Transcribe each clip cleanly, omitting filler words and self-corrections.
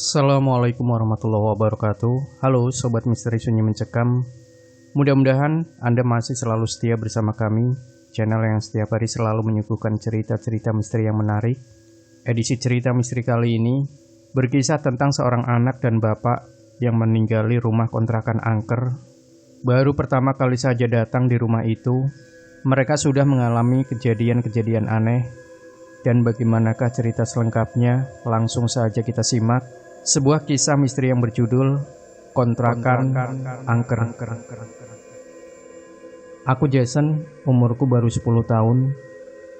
Assalamualaikum warahmatullahi wabarakatuh. Halo Sobat Misteri Sunyi Mencekam. Mudah-mudahan Anda masih selalu setia bersama kami, channel yang setiap hari selalu menyuguhkan cerita-cerita misteri yang menarik. Edisi cerita misteri kali ini berkisah tentang seorang anak dan bapak yang meninggali rumah kontrakan angker. Baru pertama kali saja datang di rumah itu, mereka sudah mengalami kejadian-kejadian aneh. Dan bagaimanakah cerita selengkapnya? Langsung saja kita simak sebuah kisah misteri yang berjudul Kontrakan Angker. Aku Jason, umurku baru 10 tahun.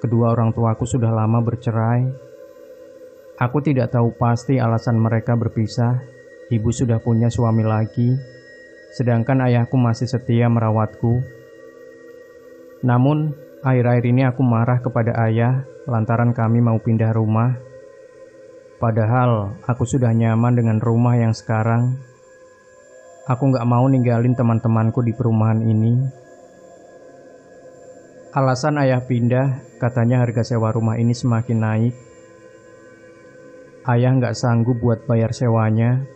Kedua orang tuaku sudah lama bercerai. Aku tidak tahu pasti alasan mereka berpisah. Ibu sudah punya suami lagi, sedangkan ayahku masih setia merawatku. Namun, akhir-akhir ini aku marah kepada ayah lantaran kami mau pindah rumah. Padahal aku sudah nyaman dengan rumah yang sekarang. Aku gak mau ninggalin teman-temanku di perumahan ini. Alasan ayah pindah, katanya harga sewa rumah ini semakin naik. Ayah gak sanggup buat bayar sewanya.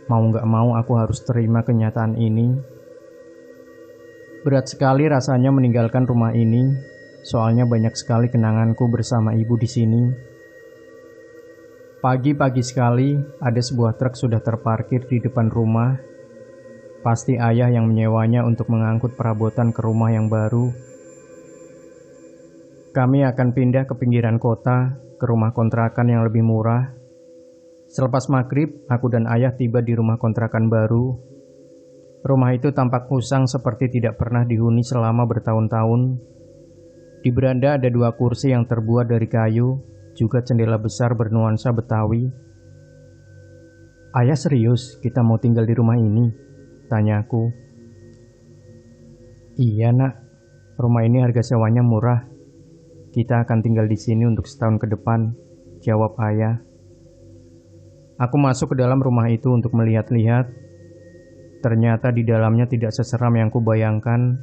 Mau gak mau aku harus terima kenyataan ini. Berat sekali rasanya meninggalkan rumah ini, soalnya banyak sekali kenanganku bersama ibu di sini. Pagi-pagi sekali, ada sebuah truk sudah terparkir di depan rumah. Pasti ayah yang menyewanya untuk mengangkut perabotan ke rumah yang baru. Kami akan pindah ke pinggiran kota, ke rumah kontrakan yang lebih murah. Selepas maghrib, aku dan ayah tiba di rumah kontrakan baru. Rumah itu tampak usang seperti tidak pernah dihuni selama bertahun-tahun. Di beranda ada 2 kursi yang terbuat dari kayu, juga jendela besar bernuansa Betawi. "Ayah serius kita mau tinggal di rumah ini?" tanyaku. "Iya nak, rumah ini harga sewanya murah. Kita akan tinggal di sini untuk setahun ke depan," jawab ayah. Aku masuk ke dalam rumah itu untuk melihat-lihat. Ternyata di dalamnya tidak seseram yang kubayangkan.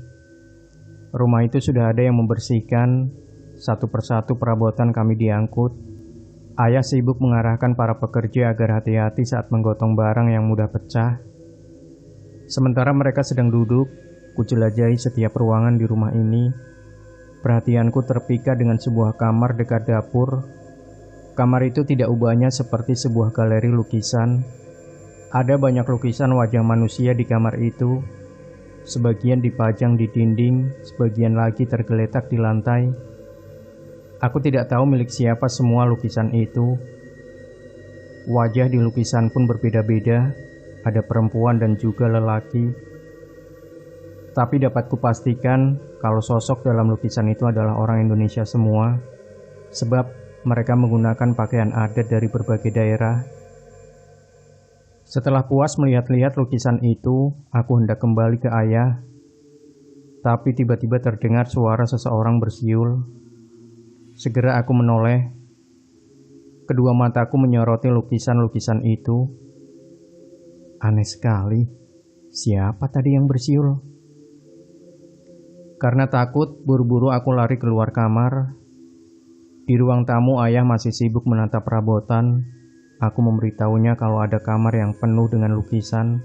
Rumah itu sudah ada yang membersihkan. Satu persatu perabotan kami diangkut. Ayah sibuk mengarahkan para pekerja agar hati-hati saat menggotong barang yang mudah pecah. Sementara mereka sedang duduk, kujelajahi setiap ruangan di rumah ini. Perhatianku terpikat dengan sebuah kamar dekat dapur. Kamar itu tidak ubahnya seperti sebuah galeri lukisan. Ada banyak lukisan wajah manusia di kamar itu. Sebagian dipajang di dinding, sebagian lagi tergeletak di lantai. Aku tidak tahu milik siapa semua lukisan itu. Wajah di lukisan pun berbeda-beda, ada perempuan dan juga lelaki. Tapi dapat kupastikan kalau sosok dalam lukisan itu adalah orang Indonesia semua, sebab mereka menggunakan pakaian adat dari berbagai daerah. Setelah puas melihat-lihat lukisan itu, aku hendak kembali ke ayah. Tapi tiba-tiba terdengar suara seseorang bersiul. Segera aku menoleh. Kedua mataku menyoroti lukisan-lukisan itu. Aneh sekali, siapa tadi yang bersiul? Karena takut, buru-buru aku lari keluar kamar. Di ruang tamu ayah masih sibuk menata perabotan. Aku memberitahunya kalau ada kamar yang penuh dengan lukisan.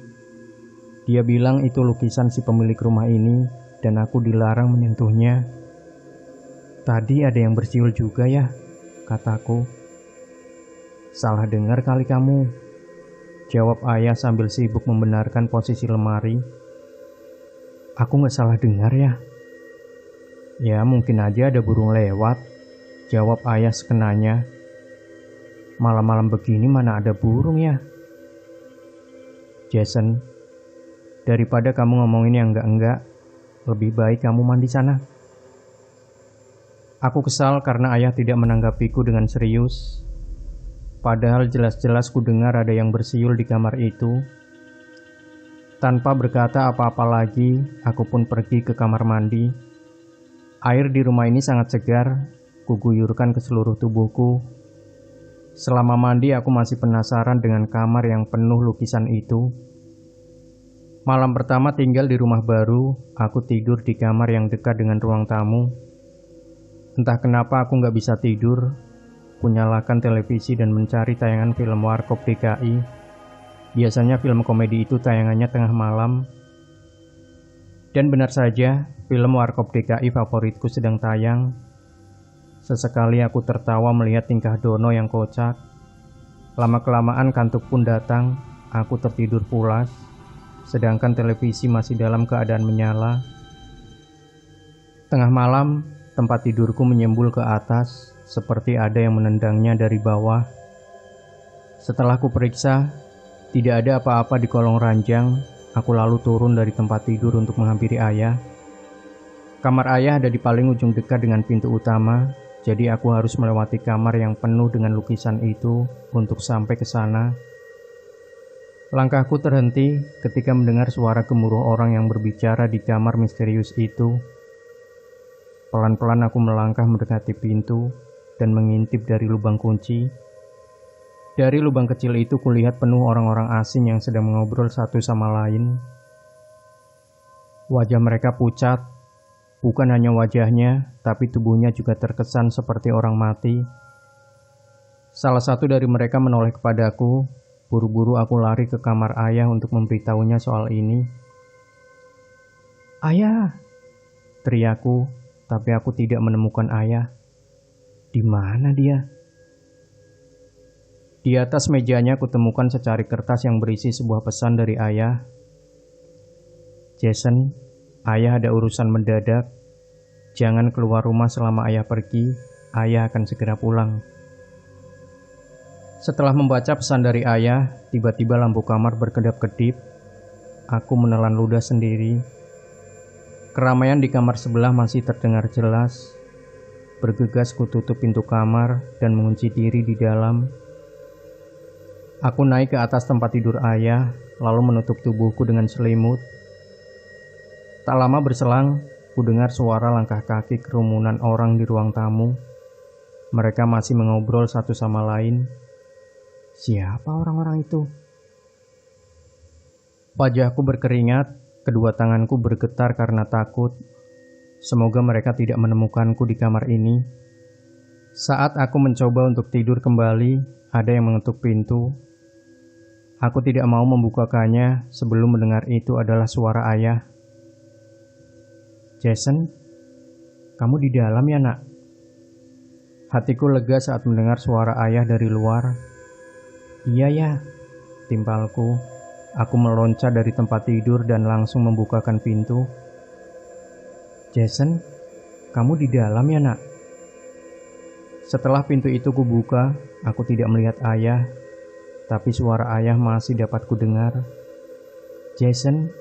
Dia bilang itu lukisan si pemilik rumah ini dan aku dilarang menyentuhnya. "Tadi ada yang bersiul juga ya?" kataku. "Salah dengar kali kamu," jawab ayah sambil sibuk membenarkan posisi lemari. "Aku gak salah dengar ya?" "Ya mungkin aja ada burung lewat," jawab ayah sekenanya. "Malam-malam begini mana ada burung ya?" "Jason, daripada kamu ngomongin yang enggak-enggak, lebih baik kamu mandi sana." Aku kesal karena ayah tidak menanggapiku dengan serius. Padahal jelas-jelas ku dengar ada yang bersiul di kamar itu. Tanpa berkata apa-apa lagi, aku pun pergi ke kamar mandi. Air di rumah ini sangat segar, kuguyurkan ke seluruh tubuhku. Selama mandi aku masih penasaran dengan kamar yang penuh lukisan itu. Malam pertama tinggal di rumah baru, aku tidur di kamar yang dekat dengan ruang tamu. Entah kenapa aku gak bisa tidur. Kunyalakan televisi dan mencari tayangan film Warkop DKI. Biasanya film komedi itu tayangannya tengah malam. Dan benar saja, film Warkop DKI favoritku sedang tayang. Sesekali aku tertawa melihat tingkah Dono yang kocak. Lama-kelamaan kantuk pun datang, aku tertidur pulas, sedangkan televisi masih dalam keadaan menyala. Tengah malam, tempat tidurku menyembul ke atas, seperti ada yang menendangnya dari bawah. Setelah kuperiksa, tidak ada apa-apa di kolong ranjang. Aku lalu turun dari tempat tidur untuk menghampiri ayah. Kamar ayah ada di paling ujung dekat dengan pintu utama, jadi aku harus melewati kamar yang penuh dengan lukisan itu untuk sampai ke sana. Langkahku terhenti ketika mendengar suara gemuruh orang yang berbicara di kamar misterius itu. Pelan-pelan aku melangkah mendekati pintu dan mengintip dari lubang kunci. Dari lubang kecil itu kulihat penuh orang-orang asing yang sedang mengobrol satu sama lain. Wajah mereka pucat, bukan hanya wajahnya, tapi tubuhnya juga terkesan seperti orang mati. Salah satu dari mereka menoleh kepadaku. Buru-buru aku lari ke kamar ayah untuk memberitahunya soal ini. "Ayah!" teriakku, tapi aku tidak menemukan ayah. Di mana dia? Di atas mejanya kutemukan secari kertas yang berisi sebuah pesan dari ayah. "Jason, ayah ada urusan mendadak. Jangan keluar rumah selama ayah pergi. Ayah akan segera pulang." Setelah membaca pesan dari ayah, tiba-tiba lampu kamar berkedap-kedip. Aku menelan ludah sendiri. Keramaian di kamar sebelah masih terdengar jelas. Bergegas kututup pintu kamar dan mengunci diri di dalam. Aku naik ke atas tempat tidur ayah, lalu menutup tubuhku dengan selimut. Tak lama berselang, kudengar suara langkah kaki kerumunan orang di ruang tamu. Mereka masih mengobrol satu sama lain. Siapa orang-orang itu? Wajahku berkeringat, kedua tanganku bergetar karena takut. Semoga mereka tidak menemukanku di kamar ini. Saat aku mencoba untuk tidur kembali, ada yang mengetuk pintu. Aku tidak mau membukakannya sebelum mendengar itu adalah suara ayah. "Jason, kamu di dalam ya, Nak?" Hatiku lega saat mendengar suara ayah dari luar. "Iya ya," timpalku. Aku meloncat dari tempat tidur dan langsung membukakan pintu. "Jason, kamu di dalam ya, Nak?" Setelah pintu itu kubuka, aku tidak melihat ayah, tapi suara ayah masih dapat kudengar. "Jason,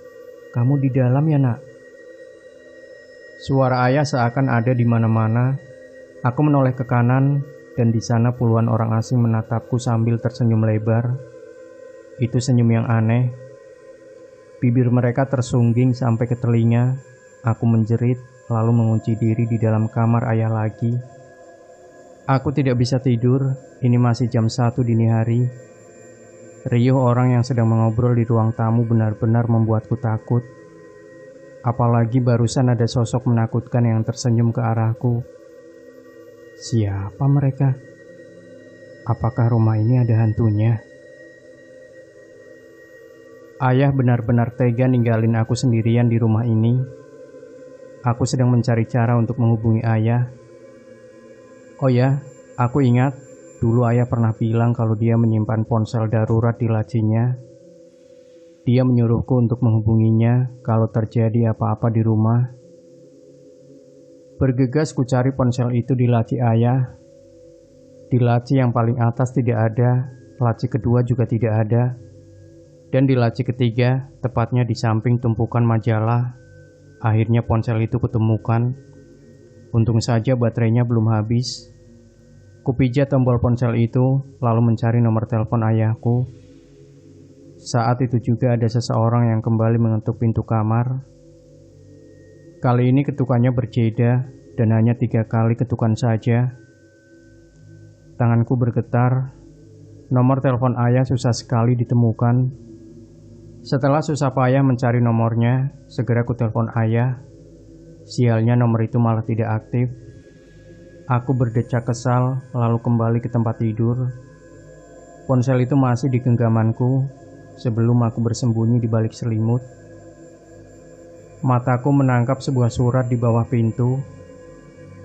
kamu di dalam ya, Nak?" Suara ayah seakan ada di mana-mana. Aku menoleh ke kanan, dan di sana puluhan orang asing menatapku sambil tersenyum lebar. Itu senyum yang aneh. Bibir mereka tersungging sampai ke telinga. Aku menjerit, lalu mengunci diri di dalam kamar ayah lagi. Aku tidak bisa tidur, ini masih jam 1 dini hari. Riuh orang yang sedang mengobrol di ruang tamu benar-benar membuatku takut. Apalagi barusan ada sosok menakutkan yang tersenyum ke arahku. Siapa mereka? Apakah rumah ini ada hantunya? Ayah benar-benar tega ninggalin aku sendirian di rumah ini. Aku sedang mencari cara untuk menghubungi ayah. Oh ya, aku ingat dulu ayah pernah bilang kalau dia menyimpan ponsel darurat di lacinya. Dia menyuruhku untuk menghubunginya kalau terjadi apa-apa di rumah. Bergegas ku cari ponsel itu di laci ayah. Di laci yang paling atas tidak ada, laci kedua juga tidak ada. Dan di laci ketiga, tepatnya di samping tumpukan majalah, akhirnya ponsel itu kutemukan. Untung saja baterainya belum habis. Kupijat tombol ponsel itu, lalu mencari nomor telepon ayahku. Saat itu juga ada seseorang yang kembali mengetuk pintu kamar. Kali ini ketukannya berbeda dan hanya 3 kali ketukan saja. Tanganku bergetar. Nomor telepon ayah susah sekali ditemukan. Setelah susah payah mencari nomornya, segera ku telepon ayah. Sialnya nomor itu malah tidak aktif. Aku berdecak kesal, lalu kembali ke tempat tidur. Ponsel itu masih di genggamanku. sebelum aku bersembunyi di balik selimut. Mataku menangkap sebuah surat di bawah pintu.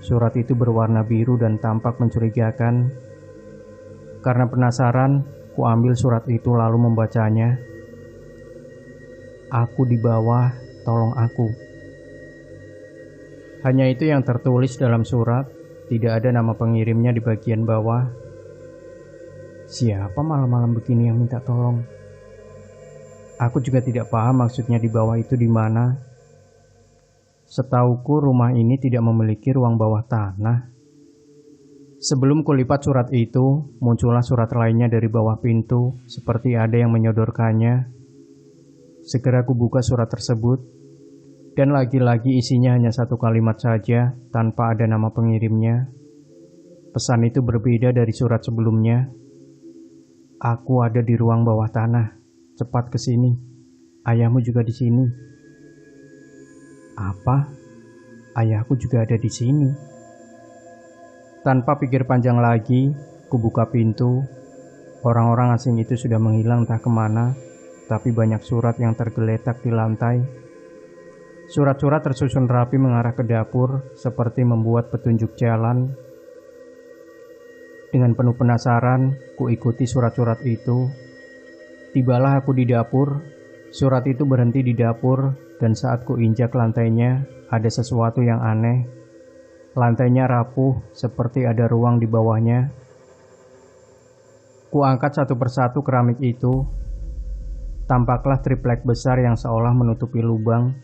Surat itu berwarna biru dan tampak mencurigakan. Karena penasaran, ku ambil surat itu lalu membacanya. Aku di bawah, tolong aku. Hanya itu yang tertulis dalam surat, tidak ada nama pengirimnya di bagian bawah. Siapa malam-malam begini yang minta tolong? Aku juga tidak paham maksudnya di bawah itu di mana. Setauku rumah ini tidak memiliki ruang bawah tanah. Sebelum kulipat surat itu, muncullah surat lainnya dari bawah pintu, seperti ada yang menyodorkannya. Segera kubuka surat tersebut, dan lagi-lagi isinya hanya satu kalimat saja, tanpa ada nama pengirimnya. Pesan itu berbeda dari surat sebelumnya. Aku ada di ruang bawah tanah. Cepat ke sini. Ayahmu juga di sini. Apa? Ayahku juga ada di sini. Tanpa pikir panjang lagi, kubuka pintu. Orang-orang asing itu sudah menghilang entah kemana, tapi banyak surat yang tergeletak di lantai. Surat-surat tersusun rapi mengarah ke dapur, seperti membuat petunjuk jalan. Dengan penuh penasaran, ku ikuti surat-surat itu. Tibalah aku di dapur. Surat itu berhenti di dapur, dan saat ku injak lantainya, ada sesuatu yang aneh. Lantainya rapuh, seperti ada ruang di bawahnya. Ku angkat satu persatu keramik itu. Tampaklah triplek besar yang seolah menutupi lubang.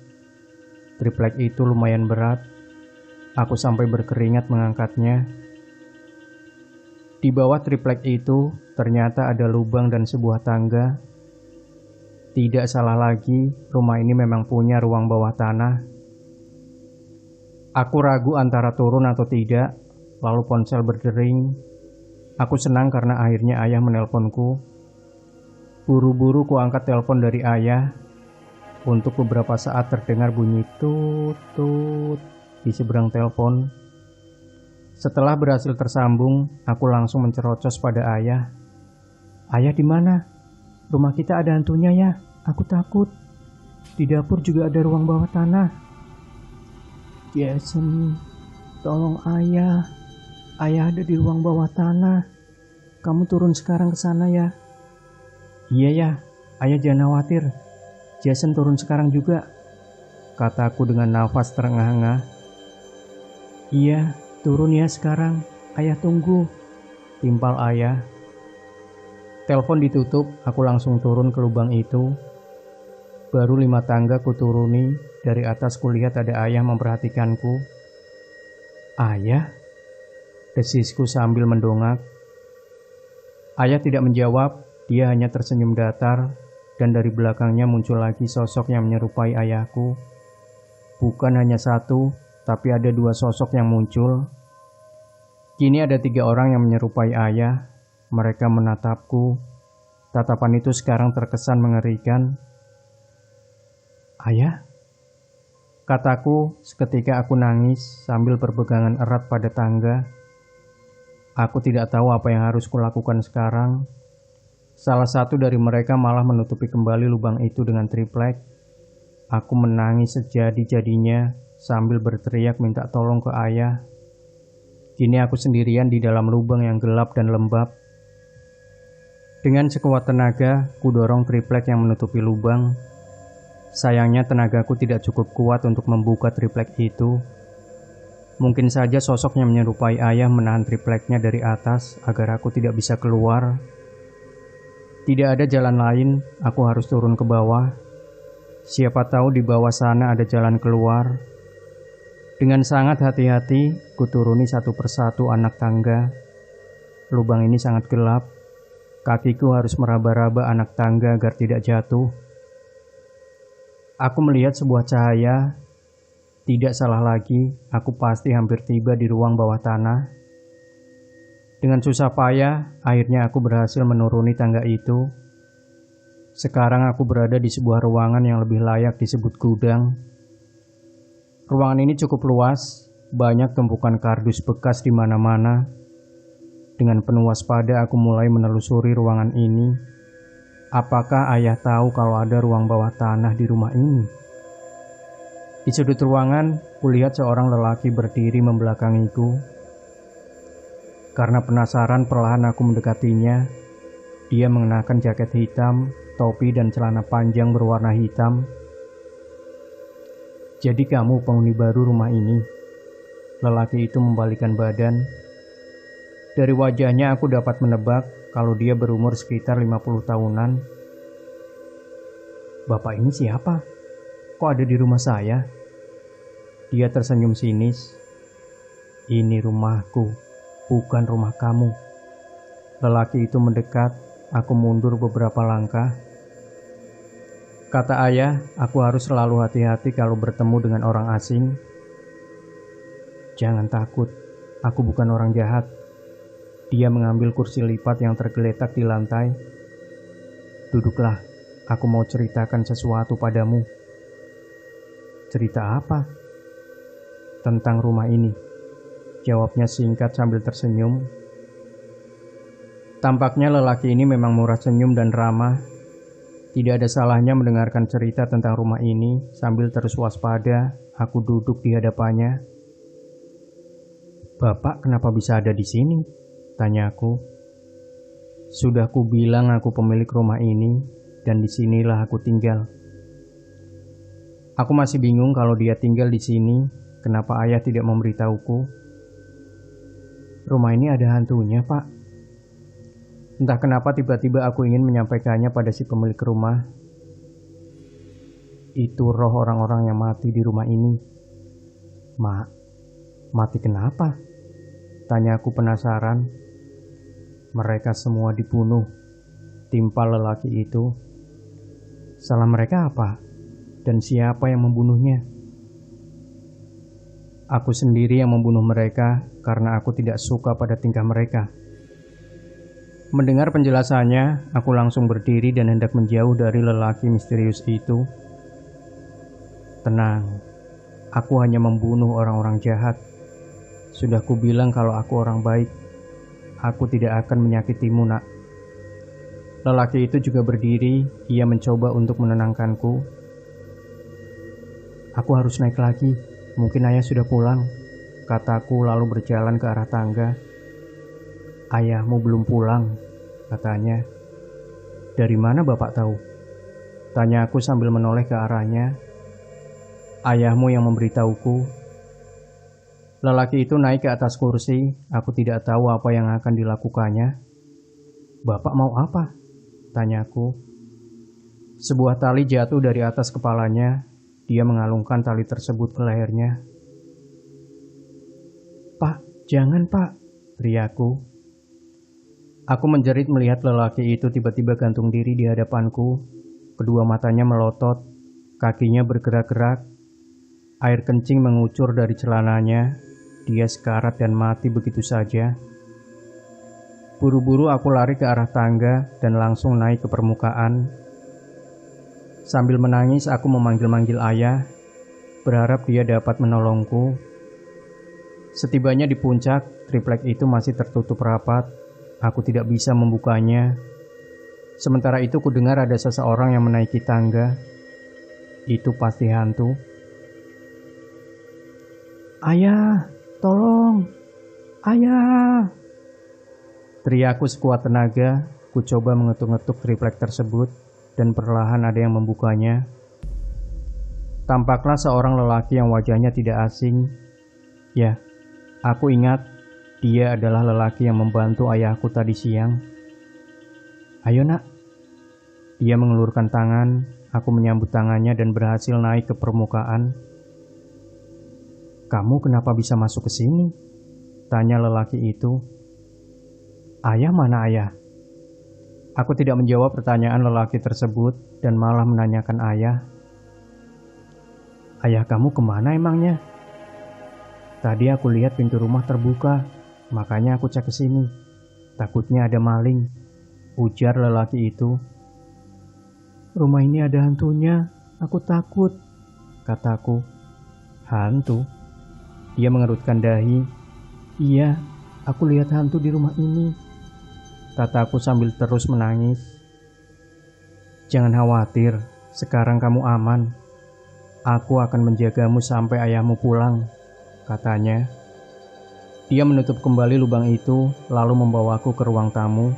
Triplek itu lumayan berat. Aku sampai berkeringat mengangkatnya. Di bawah triplek itu ternyata ada lubang dan sebuah tangga. Tidak salah lagi, rumah ini memang punya ruang bawah tanah. Aku ragu antara turun atau tidak, lalu ponsel berdering. Aku senang karena akhirnya ayah menelponku. Buru-buru ku angkat telepon dari ayah. Untuk beberapa saat terdengar bunyi tut-tut di seberang telepon. Setelah berhasil tersambung, aku langsung mencerocos pada ayah. Ayah di mana? Rumah kita ada hantunya ya, aku takut. Di dapur juga ada ruang bawah tanah. Jason, tolong ayah. Ayah ada di ruang bawah tanah. Kamu turun sekarang ke sana ya. Iya ya, ayah jangan khawatir. Jason turun sekarang juga, kataku dengan nafas terengah-engah. Iya, turun ya sekarang. Ayah tunggu, timpal ayah. Telepon ditutup, aku langsung turun ke lubang itu. Baru 5 tangga ku turuni, dari atas kulihat ada ayah memperhatikanku. Ayah? Desisku sambil mendongak. Ayah tidak menjawab, dia hanya tersenyum datar, dan dari belakangnya muncul lagi sosok yang menyerupai ayahku. Bukan hanya satu, tapi ada 2 sosok yang muncul. Kini ada 3 orang yang menyerupai ayah. Mereka menatapku. Tatapan itu sekarang terkesan mengerikan. Ayah? Kataku seketika aku nangis sambil berpegangan erat pada tangga. Aku tidak tahu apa yang harus kulakukan sekarang. Salah satu dari mereka malah menutupi kembali lubang itu dengan triplek. Aku menangis sejadi-jadinya sambil berteriak minta tolong ke ayah. Kini aku sendirian di dalam lubang yang gelap dan lembab. Dengan sekuat tenaga, kudorong triplek yang menutupi lubang. Sayangnya tenagaku tidak cukup kuat untuk membuka triplek itu. Mungkin saja sosok yang menyerupai ayah menahan tripleknya dari atas agar aku tidak bisa keluar. Tidak ada jalan lain, aku harus turun ke bawah. Siapa tahu di bawah sana ada jalan keluar. Dengan sangat hati-hati, kuturuni satu persatu anak tangga. Lubang ini sangat gelap. Kakiku harus meraba-raba anak tangga agar tidak jatuh. Aku melihat sebuah cahaya. Tidak salah lagi, aku pasti hampir tiba di ruang bawah tanah. Dengan susah payah, akhirnya aku berhasil menuruni tangga itu. Sekarang aku berada di sebuah ruangan yang lebih layak disebut gudang. Ruangan ini cukup luas, banyak tumpukan kardus bekas di mana-mana. Dengan penuh waspada aku mulai menelusuri ruangan ini. Apakah ayah tahu kalau ada ruang bawah tanah di rumah ini? Di sudut ruangan, kulihat seorang lelaki berdiri membelakangiku. Karena penasaran, perlahan aku mendekatinya. Dia mengenakan jaket hitam, topi dan celana panjang berwarna hitam. "Jadi kamu penghuni baru rumah ini?" Lelaki itu membalikkan badan. Dari wajahnya aku dapat menebak kalau dia berumur sekitar 50 tahunan. "Bapak ini siapa? Kok ada di rumah saya?" Dia tersenyum sinis. "Ini rumahku, bukan rumah kamu." Lelaki itu mendekat, aku mundur beberapa langkah. Kata ayah, aku harus selalu hati-hati kalau bertemu dengan orang asing. "Jangan takut, aku bukan orang jahat." Dia mengambil kursi lipat yang tergeletak di lantai. "Duduklah, aku mau ceritakan sesuatu padamu." "Cerita apa?" "Tentang rumah ini," jawabnya singkat sambil tersenyum. Tampaknya lelaki ini memang murah senyum dan ramah. Tidak ada salahnya mendengarkan cerita tentang rumah ini sambil terus waspada. Aku duduk di hadapannya. "Bapak kenapa bisa ada di sini?" tanya aku. "Sudah kubilang aku pemilik rumah ini dan disinilah aku tinggal." Aku masih bingung kalau dia tinggal di sini. Kenapa ayah tidak memberitahuku? "Rumah ini ada hantunya, Pak." Entah kenapa tiba-tiba aku ingin menyampaikannya pada si pemilik rumah. "Itu roh orang-orang yang mati di rumah ini." "Mak, mati kenapa?" tanya aku penasaran. "Mereka semua dibunuh," timpal lelaki itu. "Salah mereka apa? Dan siapa yang membunuhnya?" "Aku sendiri yang membunuh mereka karena aku tidak suka pada tingkah mereka." Mendengar penjelasannya, aku langsung berdiri dan hendak menjauh dari lelaki misterius itu. "Tenang, aku hanya membunuh orang-orang jahat. Sudah kubilang kalau aku orang baik. Aku tidak akan menyakitimu, Nak." Lelaki itu juga berdiri. Ia mencoba untuk menenangkanku. "Aku harus naik lagi. Mungkin ayah sudah pulang," kataku lalu berjalan ke arah tangga. "Ayahmu belum pulang," katanya. "Dari mana Bapak tahu?" tanya aku sambil menoleh ke arahnya. "Ayahmu yang memberitahuku." Lelaki itu naik ke atas kursi. Aku tidak tahu apa yang akan dilakukannya. "Bapak mau apa?" tanyaku. Sebuah tali jatuh dari atas kepalanya. Dia mengalungkan tali tersebut ke lehernya. "Pak, jangan Pak," teriakku. Aku menjerit melihat lelaki itu tiba-tiba gantung diri di hadapanku. Kedua matanya melotot, kakinya bergerak-gerak. Air kencing mengucur dari celananya. Dia sekarat dan mati begitu saja. Buru-buru aku lari ke arah tangga dan langsung naik ke permukaan. Sambil menangis aku memanggil-manggil ayah, berharap dia dapat menolongku. Setibanya di puncak, triplek itu masih tertutup rapat. Aku tidak bisa membukanya. Sementara itu kudengar ada seseorang yang menaiki tangga. Itu pasti hantu. "Ayah, tolong! Ayah!" teriakku sekuat tenaga. Ku coba mengetuk-ngetuk triplek tersebut dan perlahan ada yang membukanya. Tampaklah seorang lelaki yang wajahnya tidak asing. Ya, aku ingat dia adalah lelaki yang membantu ayahku tadi siang. "Ayo Nak." Dia mengelurkan tangan. Aku menyambut tangannya dan berhasil naik ke permukaan. "Kamu kenapa bisa masuk ke sini?" tanya lelaki itu. "Ayah mana ayah?" Aku tidak menjawab pertanyaan lelaki tersebut dan malah menanyakan ayah. "Ayah kamu kemana emangnya?" "Tadi aku lihat pintu rumah terbuka, makanya aku cek ke sini. Takutnya ada maling," ujar lelaki itu. "Rumah ini ada hantunya, aku takut," kataku. "Hantu?" Dia mengerutkan dahi. "Iya, aku lihat hantu di rumah ini," kataku sambil terus menangis. Jangan khawatir, sekarang kamu aman. Aku akan menjagamu sampai ayahmu pulang, katanya. Dia menutup kembali lubang itu, lalu membawaku ke ruang tamu.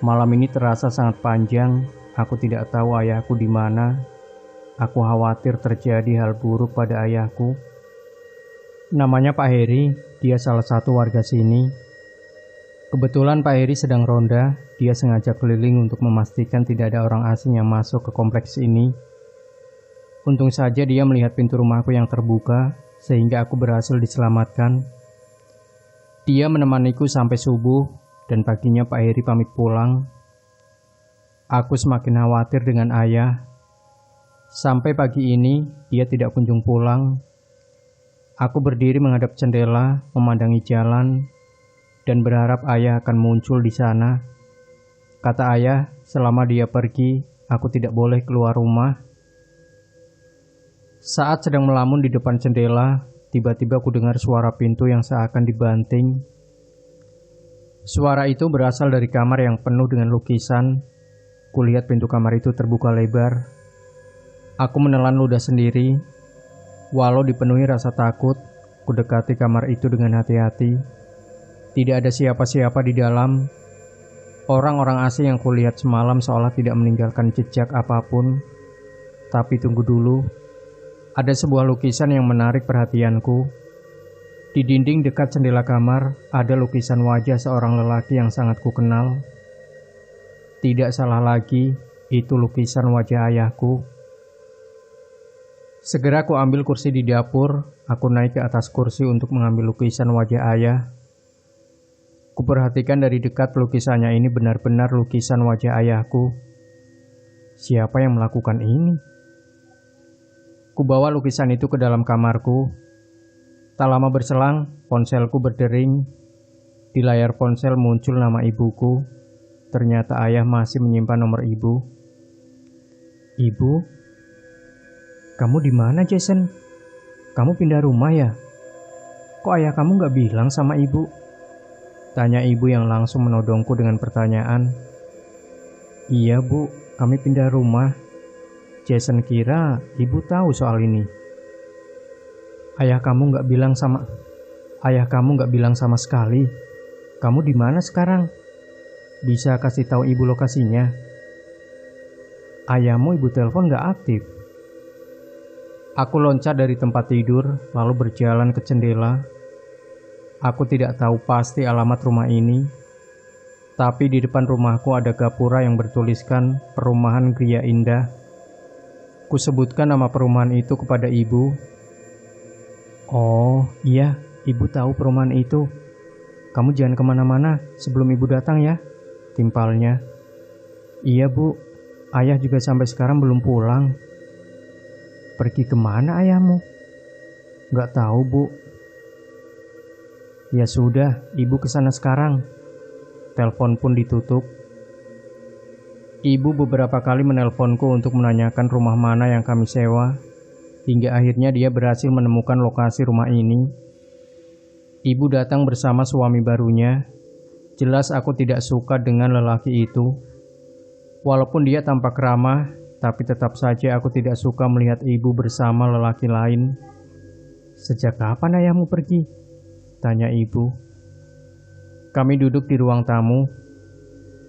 Malam ini terasa sangat panjang, aku tidak tahu ayahku di mana. Aku khawatir terjadi hal buruk pada ayahku. Namanya Pak Heri, dia salah satu warga sini. Kebetulan Pak Heri sedang ronda, dia sengaja keliling untuk memastikan tidak ada orang asing yang masuk ke kompleks ini. Untung saja dia melihat pintu rumahku yang terbuka, sehingga aku berhasil diselamatkan. Dia menemaniku sampai subuh, dan paginya Pak Heri pamit pulang. Aku semakin khawatir dengan ayah. Sampai pagi ini, dia tidak kunjung pulang. Aku berdiri menghadap jendela, memandangi jalan, dan berharap ayah akan muncul di sana. Kata ayah, selama dia pergi, aku tidak boleh keluar rumah. Saat sedang melamun di depan jendela, tiba-tiba aku dengar suara pintu yang seakan dibanting. Suara itu berasal dari kamar yang penuh dengan lukisan. Kulihat pintu kamar itu terbuka lebar. Aku menelan ludah sendiri. Walau dipenuhi rasa takut, kudekati kamar itu dengan hati-hati. Tidak ada siapa-siapa di dalam. Orang-orang asing yang kulihat semalam seolah tidak meninggalkan jejak apapun. Tapi tunggu dulu. Ada sebuah lukisan yang menarik perhatianku. Di dinding dekat jendela kamar, ada lukisan wajah seorang lelaki yang sangat kukenal. Tidak salah lagi, itu lukisan wajah ayahku. Segera aku ambil kursi di dapur. Aku naik ke atas kursi untuk mengambil lukisan wajah ayah. Kuperhatikan dari dekat lukisannya ini benar-benar lukisan wajah ayahku. Siapa yang melakukan ini? Kubawa lukisan itu ke dalam kamarku. Tak lama berselang, ponselku berdering. Di layar ponsel muncul nama ibuku. Ternyata ayah masih menyimpan nomor ibu. Ibu? Kamu di mana, Jason? Kamu pindah rumah ya? Kok ayah kamu gak bilang sama ibu? Tanya ibu yang langsung menodongku dengan pertanyaan. Iya bu, kami pindah rumah. Jason kira ibu tahu soal ini. Ayah kamu gak bilang sama sekali. Kamu di mana sekarang? Bisa kasih tahu ibu lokasinya? Ayahmu ibu telepon gak aktif. Aku loncat dari tempat tidur, lalu berjalan ke jendela. Aku tidak tahu pasti alamat rumah ini, tapi di depan rumahku ada gapura yang bertuliskan Perumahan Gria Indah. Kusebutkan nama perumahan itu kepada ibu. Oh iya, ibu tahu perumahan itu. Kamu jangan kemana-mana sebelum ibu datang ya, timpalnya. Iya bu, ayah juga sampai sekarang belum pulang. Pergi kemana ayahmu? Gak tahu bu. Ya sudah, ibu kesana sekarang. Telepon pun ditutup. Ibu beberapa kali menelponku untuk menanyakan rumah mana yang kami sewa, hingga akhirnya dia berhasil menemukan lokasi rumah ini. Ibu datang bersama suami barunya. Jelas aku tidak suka dengan lelaki itu. Walaupun dia tampak ramah, tapi tetap saja aku tidak suka melihat ibu bersama lelaki lain. Sejak kapan ayahmu pergi? Tanya ibu. Kami duduk di ruang tamu.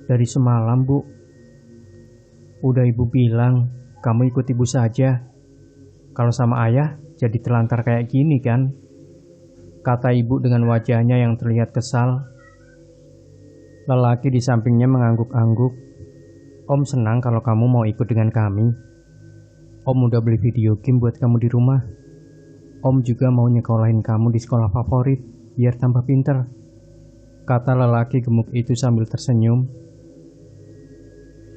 Dari semalam bu. Udah ibu bilang, kamu ikut ibu saja. Kalau sama ayah, jadi telantar kayak gini kan? Kata ibu dengan wajahnya yang terlihat kesal. Lelaki di sampingnya mengangguk-angguk. Om senang kalau kamu mau ikut dengan kami. Om udah beli video game buat kamu di rumah. Om juga mau nyekolahin kamu di sekolah favorit, biar tambah pinter. Kata lelaki gemuk itu sambil tersenyum.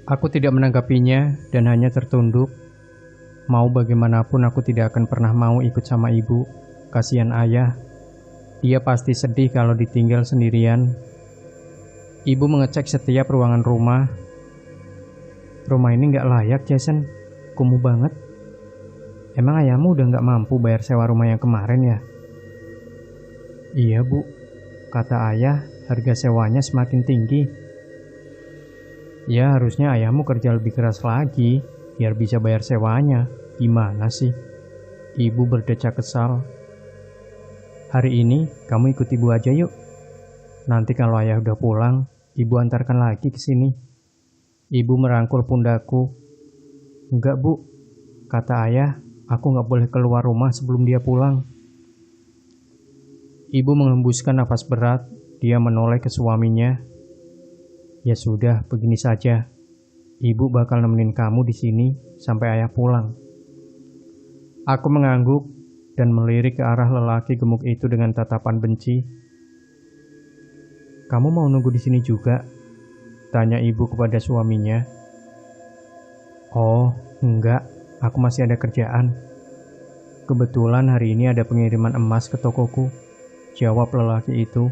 Aku tidak menanggapinya dan hanya tertunduk. Mau bagaimanapun aku tidak akan pernah mau ikut sama ibu. Kasihan ayah. Dia pasti sedih kalau ditinggal sendirian. Ibu mengecek setiap ruangan rumah. Rumah ini gak layak, Jason. Kumuh banget. Emang ayahmu udah gak mampu bayar sewa rumah yang kemarin ya? Iya bu, kata ayah, harga sewanya semakin tinggi. Ya harusnya ayahmu kerja lebih keras lagi, biar bisa bayar sewanya. Gimana sih? Ibu berdecak kesal. Hari ini kamu ikut ibu aja yuk. Nanti kalau ayah udah pulang, ibu antarkan lagi ke sini. Ibu merangkul pundakku. Enggak bu, kata ayah, aku nggak boleh keluar rumah sebelum dia pulang. Ibu menghembuskan nafas berat, dia menoleh ke suaminya. Ya sudah, begini saja. Ibu bakal nemenin kamu di sini sampai ayah pulang. Aku mengangguk dan melirik ke arah lelaki gemuk itu dengan tatapan benci. Kamu mau nunggu di sini juga? Tanya ibu kepada suaminya. Oh, enggak, aku masih ada kerjaan. Kebetulan hari ini ada pengiriman emas ke tokoku, jawab lelaki itu.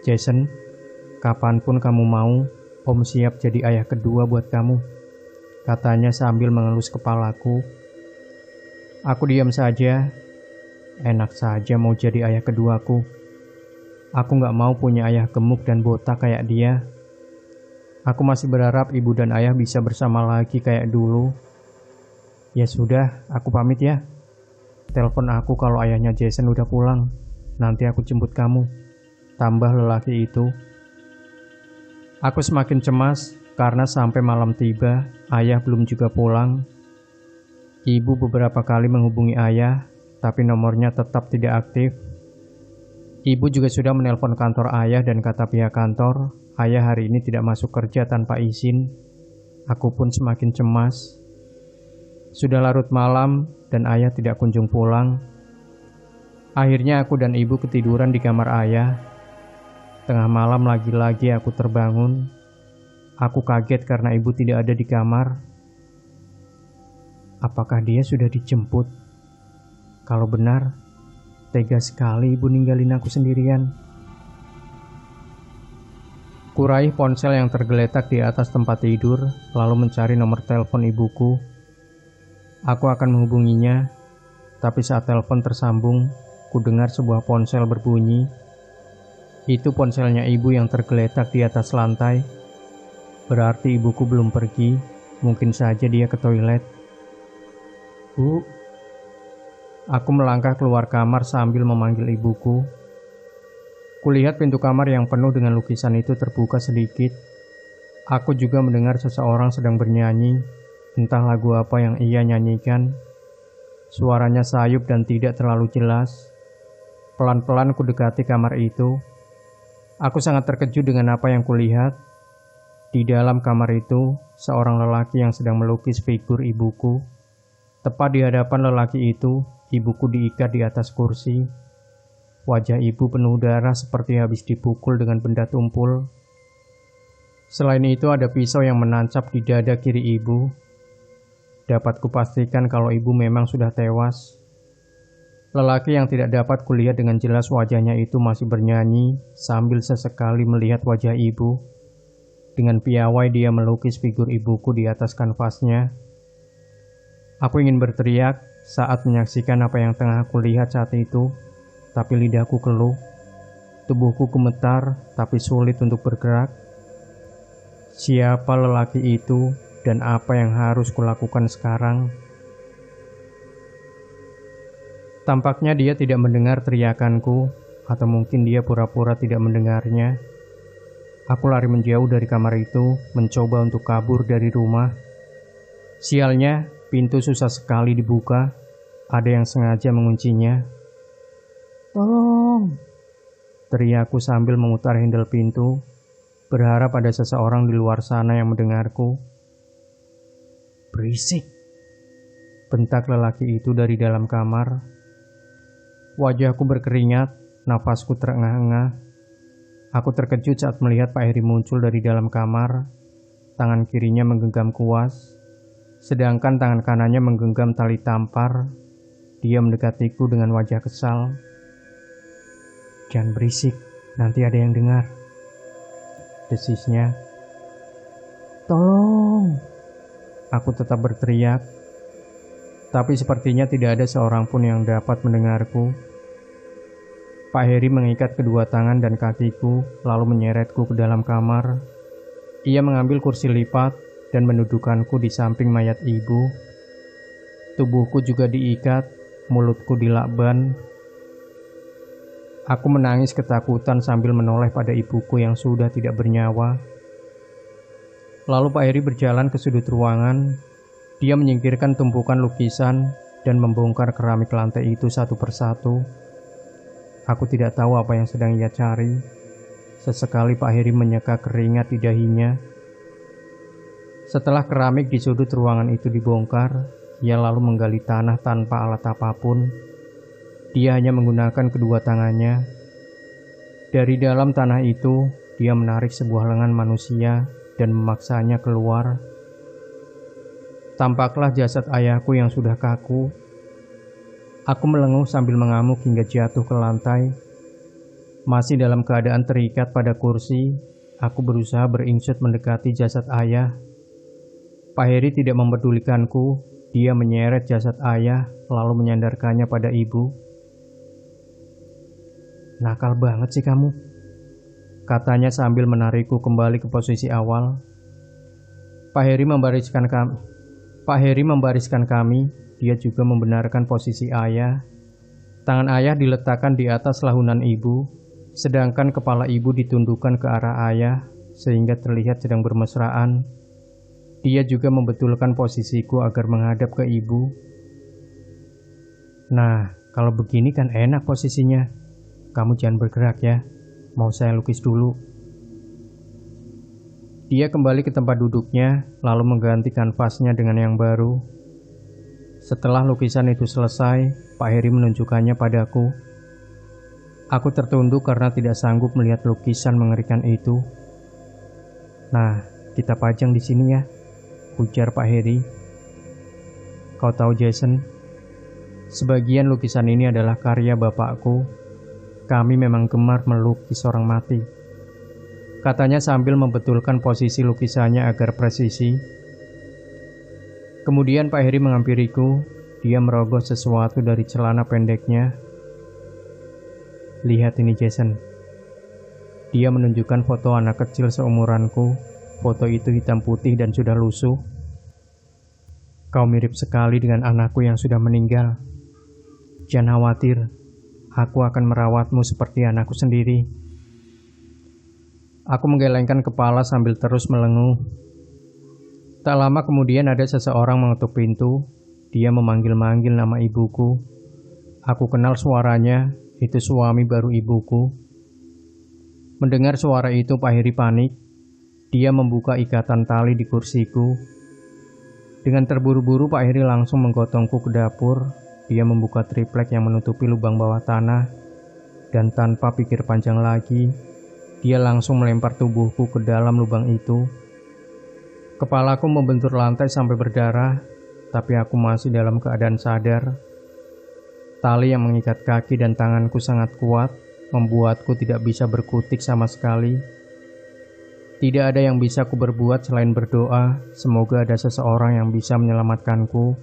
Jason, kapanpun kamu mau, Om siap jadi ayah kedua buat kamu, katanya sambil mengelus kepalaku. Aku diam saja. Enak saja mau jadi ayah keduaku. Aku gak mau punya ayah gemuk dan botak kayak dia. Aku masih berharap ibu dan ayah bisa bersama lagi kayak dulu. Ya sudah, aku pamit ya. Telepon aku kalau ayahnya Jason udah pulang. Nanti aku jemput kamu, tambah lelaki itu. Aku semakin cemas karena sampai malam tiba, ayah belum juga pulang. Ibu beberapa kali menghubungi ayah, tapi nomornya tetap tidak aktif. Ibu juga sudah menelpon kantor ayah dan kata pihak kantor, ayah hari ini tidak masuk kerja tanpa izin. Aku pun semakin cemas. Sudah larut malam dan ayah tidak kunjung pulang. Akhirnya aku dan ibu ketiduran di kamar ayah. Tengah malam lagi-lagi aku terbangun. Aku kaget karena ibu tidak ada di kamar. Apakah dia sudah dijemput? Kalau benar, tega sekali ibu ninggalin aku sendirian. Kuraih ponsel yang tergeletak di atas tempat tidur, lalu mencari nomor telepon ibuku. Aku akan menghubunginya, tapi saat telepon tersambung, ku dengar sebuah ponsel berbunyi. Itu ponselnya ibu yang tergeletak di atas lantai. Berarti ibuku belum pergi, mungkin saja dia ke toilet. Bu, aku melangkah keluar kamar sambil memanggil ibuku. Kulihat pintu kamar yang penuh dengan lukisan itu terbuka sedikit. Aku juga mendengar seseorang sedang bernyanyi, entah lagu apa yang ia nyanyikan. Suaranya sayup dan tidak terlalu jelas. Pelan-pelan ku dekati kamar itu. Aku sangat terkejut dengan apa yang kulihat. Di dalam kamar itu, seorang lelaki yang sedang melukis figur ibuku. Tepat di hadapan lelaki itu, ibuku diikat di atas kursi. Wajah ibu penuh darah seperti habis dipukul dengan benda tumpul. Selain itu ada pisau yang menancap di dada kiri ibu. Dapat kupastikan kalau ibu memang sudah tewas. Lelaki yang tidak dapat kulihat dengan jelas wajahnya itu masih bernyanyi sambil sesekali melihat wajah ibu. Dengan piawai dia melukis figur ibuku di atas kanvasnya. Aku ingin berteriak saat menyaksikan apa yang tengah aku lihat saat itu, tapi lidahku keluh. Tubuhku gemetar, tapi sulit untuk bergerak. Siapa lelaki itu dan apa yang harus kulakukan sekarang? Tampaknya dia tidak mendengar teriakanku, atau mungkin dia pura-pura tidak mendengarnya. Aku lari menjauh dari kamar itu, mencoba untuk kabur dari rumah. Sialnya, pintu susah sekali dibuka. Ada yang sengaja menguncinya. Tolong! Teriakku sambil memutar handle pintu, berharap ada seseorang di luar sana yang mendengarku. Berisik! Bentak lelaki itu dari dalam kamar. Wajahku berkeringat, nafasku terengah-engah. Aku terkejut saat melihat Pak Heri muncul dari dalam kamar. Tangan kirinya menggenggam kuas, sedangkan tangan kanannya menggenggam tali tampar. Dia mendekatiku dengan wajah kesal. Jangan berisik, nanti ada yang dengar, desisnya. Tolong! Aku tetap berteriak, tapi sepertinya tidak ada seorang pun yang dapat mendengarku. Pak Heri mengikat kedua tangan dan kakiku, lalu menyeretku ke dalam kamar. Ia mengambil kursi lipat dan mendudukanku di samping mayat ibu. Tubuhku juga diikat, mulutku dilakban. Aku menangis ketakutan sambil menoleh pada ibuku yang sudah tidak bernyawa. Lalu Pak Heri berjalan ke sudut ruangan. Dia menyingkirkan tumpukan lukisan dan membongkar keramik lantai itu satu persatu. Aku tidak tahu apa yang sedang ia cari. Sesekali Pak Heri menyeka keringat di dahinya. Setelah keramik di sudut ruangan itu dibongkar, ia lalu menggali tanah tanpa alat apapun. Dia hanya menggunakan kedua tangannya. Dari dalam tanah itu, dia menarik sebuah lengan manusia dan memaksanya keluar. Tampaklah jasad ayahku yang sudah kaku. Aku melenguh sambil mengamuk hingga jatuh ke lantai. Masih dalam keadaan terikat pada kursi, aku berusaha beringsut mendekati jasad ayah. Pak Heri tidak mempedulikanku. Dia menyeret jasad ayah lalu menyandarkannya pada ibu. "Nakal banget sih kamu," katanya sambil menarikku kembali ke posisi awal. Pak Heri membariskan kami. Dia juga membenarkan posisi ayah. Tangan ayah diletakkan di atas lahunan ibu, sedangkan kepala ibu ditundukkan ke arah ayah sehingga terlihat sedang bermesraan. Dia juga membetulkan posisiku agar menghadap ke ibu. "Nah, kalau begini kan enak posisinya. Kamu jangan bergerak ya, mau saya lukis dulu." Dia kembali ke tempat duduknya, lalu mengganti kanvasnya dengan yang baru. Setelah lukisan itu selesai, Pak Heri menunjukkannya padaku. Aku tertunduk karena tidak sanggup melihat lukisan mengerikan itu. "Nah, kita pajang di sini ya," ujar Pak Heri. "Kau tahu Jason, sebagian lukisan ini adalah karya bapakku. Kami memang gemar melukis orang mati," katanya sambil membetulkan posisi lukisannya agar presisi. Kemudian Pak Heri menghampiriku. Dia merogoh sesuatu dari celana pendeknya. "Lihat ini Jason." Dia menunjukkan foto anak kecil seumuranku. Foto itu hitam putih dan sudah lusuh. "Kau mirip sekali dengan anakku yang sudah meninggal. Jangan khawatir. Aku akan merawatmu seperti anakku sendiri." Aku menggelengkan kepala sambil terus melenguh. Tak lama kemudian ada seseorang mengetuk pintu. Dia memanggil-manggil nama ibuku. Aku kenal suaranya, itu suami baru ibuku. Mendengar suara itu Pak Heri panik. Dia membuka ikatan tali di kursiku. Dengan terburu-buru Pak Heri langsung menggotongku ke dapur. Dia membuka triplek yang menutupi lubang bawah tanah, dan tanpa pikir panjang lagi, dia langsung melempar tubuhku ke dalam lubang itu. Kepalaku membentur lantai sampai berdarah, tapi aku masih dalam keadaan sadar. Tali yang mengikat kaki dan tanganku sangat kuat, membuatku tidak bisa berkutik sama sekali. Tidak ada yang bisa ku berbuat selain berdoa, semoga ada seseorang yang bisa menyelamatkanku.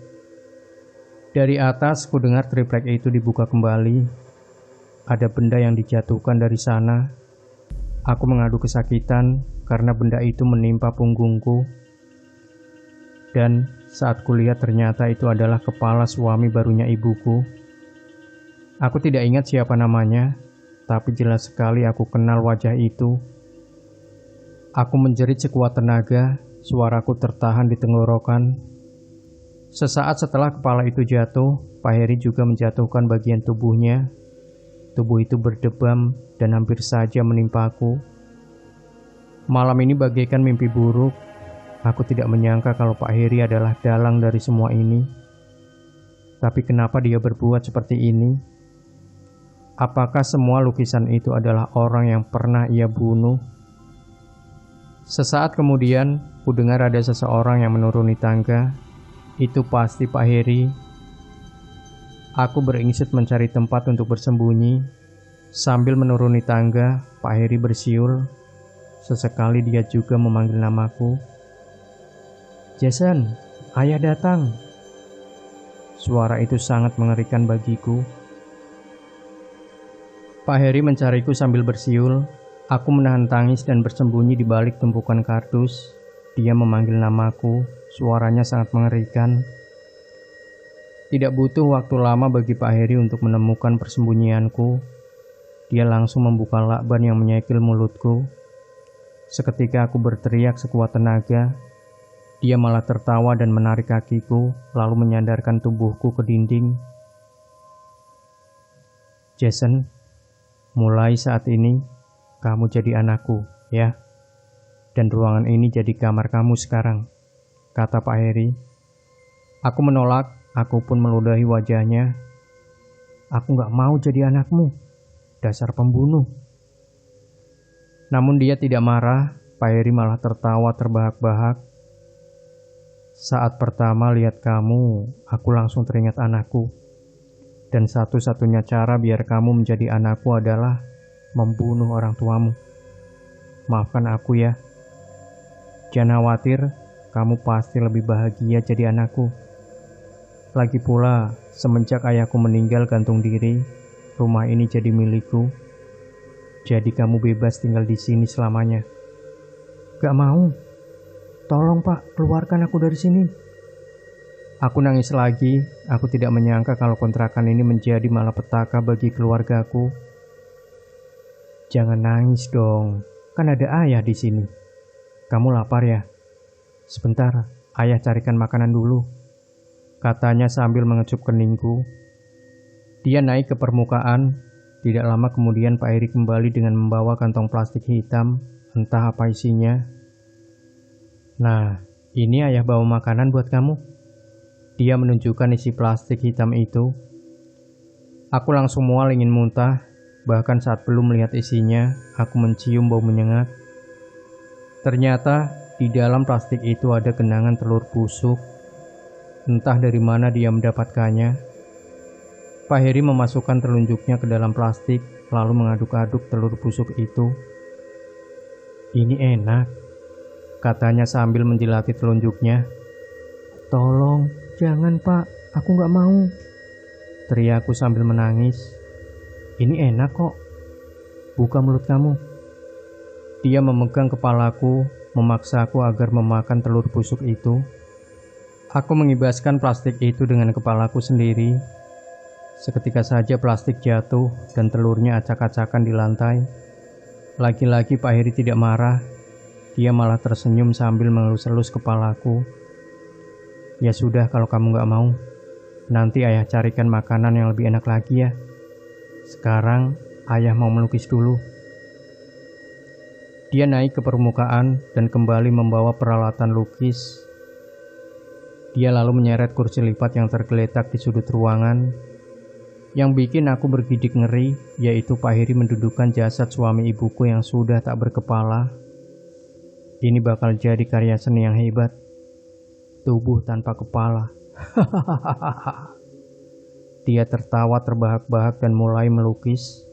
Dari atas, ku dengar triplek itu dibuka kembali. Ada benda yang dijatuhkan dari sana. Aku mengadu kesakitan karena benda itu menimpa punggungku. Dan saat kulihat ternyata itu adalah kepala suami barunya ibuku. Aku tidak ingat siapa namanya, tapi jelas sekali aku kenal wajah itu. Aku menjerit sekuat tenaga, suaraku tertahan di tenggorokan. Sesaat setelah kepala itu jatuh, Pak Heri juga menjatuhkan bagian tubuhnya. Tubuh itu berdebam dan hampir saja menimpaku. Malam ini bagaikan mimpi buruk. Aku tidak menyangka kalau Pak Heri adalah dalang dari semua ini. Tapi kenapa dia berbuat seperti ini? Apakah semua lukisan itu adalah orang yang pernah ia bunuh? Sesaat kemudian, ku dengar ada seseorang yang menuruni tangga. Itu pasti Pak Heri. Aku beringsut mencari tempat untuk bersembunyi. Sambil menuruni tangga, Pak Heri bersiul. Sesekali dia juga memanggil namaku. "Jason, ayah datang." Suara itu sangat mengerikan bagiku. Pak Heri mencariku sambil bersiul. Aku menahan tangis dan bersembunyi di balik tumpukan kardus. Dia memanggil namaku, suaranya sangat mengerikan. Tidak butuh waktu lama bagi Pak Heri untuk menemukan persembunyianku. Dia langsung membuka lakban yang menyekil mulutku. Seketika aku berteriak sekuat tenaga. Dia malah tertawa dan menarik kakiku, lalu menyandarkan tubuhku ke dinding. Jason, mulai saat ini, kamu jadi anakku, ya. Dan ruangan ini jadi kamar kamu sekarang, kata Pak Heri. Aku menolak, aku pun meludahi wajahnya. Aku gak mau jadi anakmu, dasar pembunuh. Namun dia tidak marah, Pak Heri malah tertawa terbahak-bahak. Saat pertama lihat kamu, aku langsung teringat anakku. Dan satu-satunya cara biar kamu menjadi anakku adalah membunuh orang tuamu. Maafkan aku ya. Jangan khawatir, kamu pasti lebih bahagia jadi anakku. Lagi pula, semenjak ayahku meninggal gantung diri, rumah ini jadi milikku. Jadi kamu bebas tinggal di sini selamanya. Gak mau. Tolong Pak, keluarkan aku dari sini. Aku nangis lagi. Aku tidak menyangka kalau kontrakan ini menjadi malapetaka bagi keluargaku. Jangan nangis dong. Kan ada ayah di sini. Kamu lapar ya? Sebentar, ayah carikan makanan dulu, katanya sambil mengecup keningku. Dia naik ke permukaan. Tidak lama kemudian Pak Heri kembali dengan membawa kantong plastik hitam, entah apa isinya. Nah, ini ayah bawa makanan buat kamu. Dia menunjukkan isi plastik hitam itu. Aku langsung mual ingin muntah. Bahkan saat belum melihat isinya, aku mencium bau menyengat. Ternyata di dalam plastik itu ada genangan telur busuk. Entah dari mana dia mendapatkannya. Pak Heri memasukkan telunjuknya ke dalam plastik, lalu mengaduk-aduk telur busuk itu. Ini enak, katanya sambil menjilati telunjuknya. Tolong, jangan Pak, aku gak mau, teriakku sambil menangis. Ini enak kok, buka mulut kamu. Dia memegang kepalaku, memaksaku agar memakan telur busuk itu. Aku mengibaskan plastik itu dengan kepalaku sendiri. Seketika saja plastik jatuh dan telurnya acak-acakan di lantai. Lagi-lagi Pak Heri tidak marah. Dia malah tersenyum sambil mengelus-elus kepalaku. Ya sudah kalau kamu gak mau. Nanti ayah carikan makanan yang lebih enak lagi ya. Sekarang ayah mau melukis dulu. Dia naik ke permukaan dan kembali membawa peralatan lukis. Dia lalu menyeret kursi lipat yang tergeletak di sudut ruangan. Yang bikin aku bergidik ngeri, yaitu Pak Heri mendudukkan jasad suami ibuku yang sudah tak berkepala. Ini bakal jadi karya seni yang hebat. Tubuh tanpa kepala. Dia tertawa terbahak-bahak dan mulai melukis.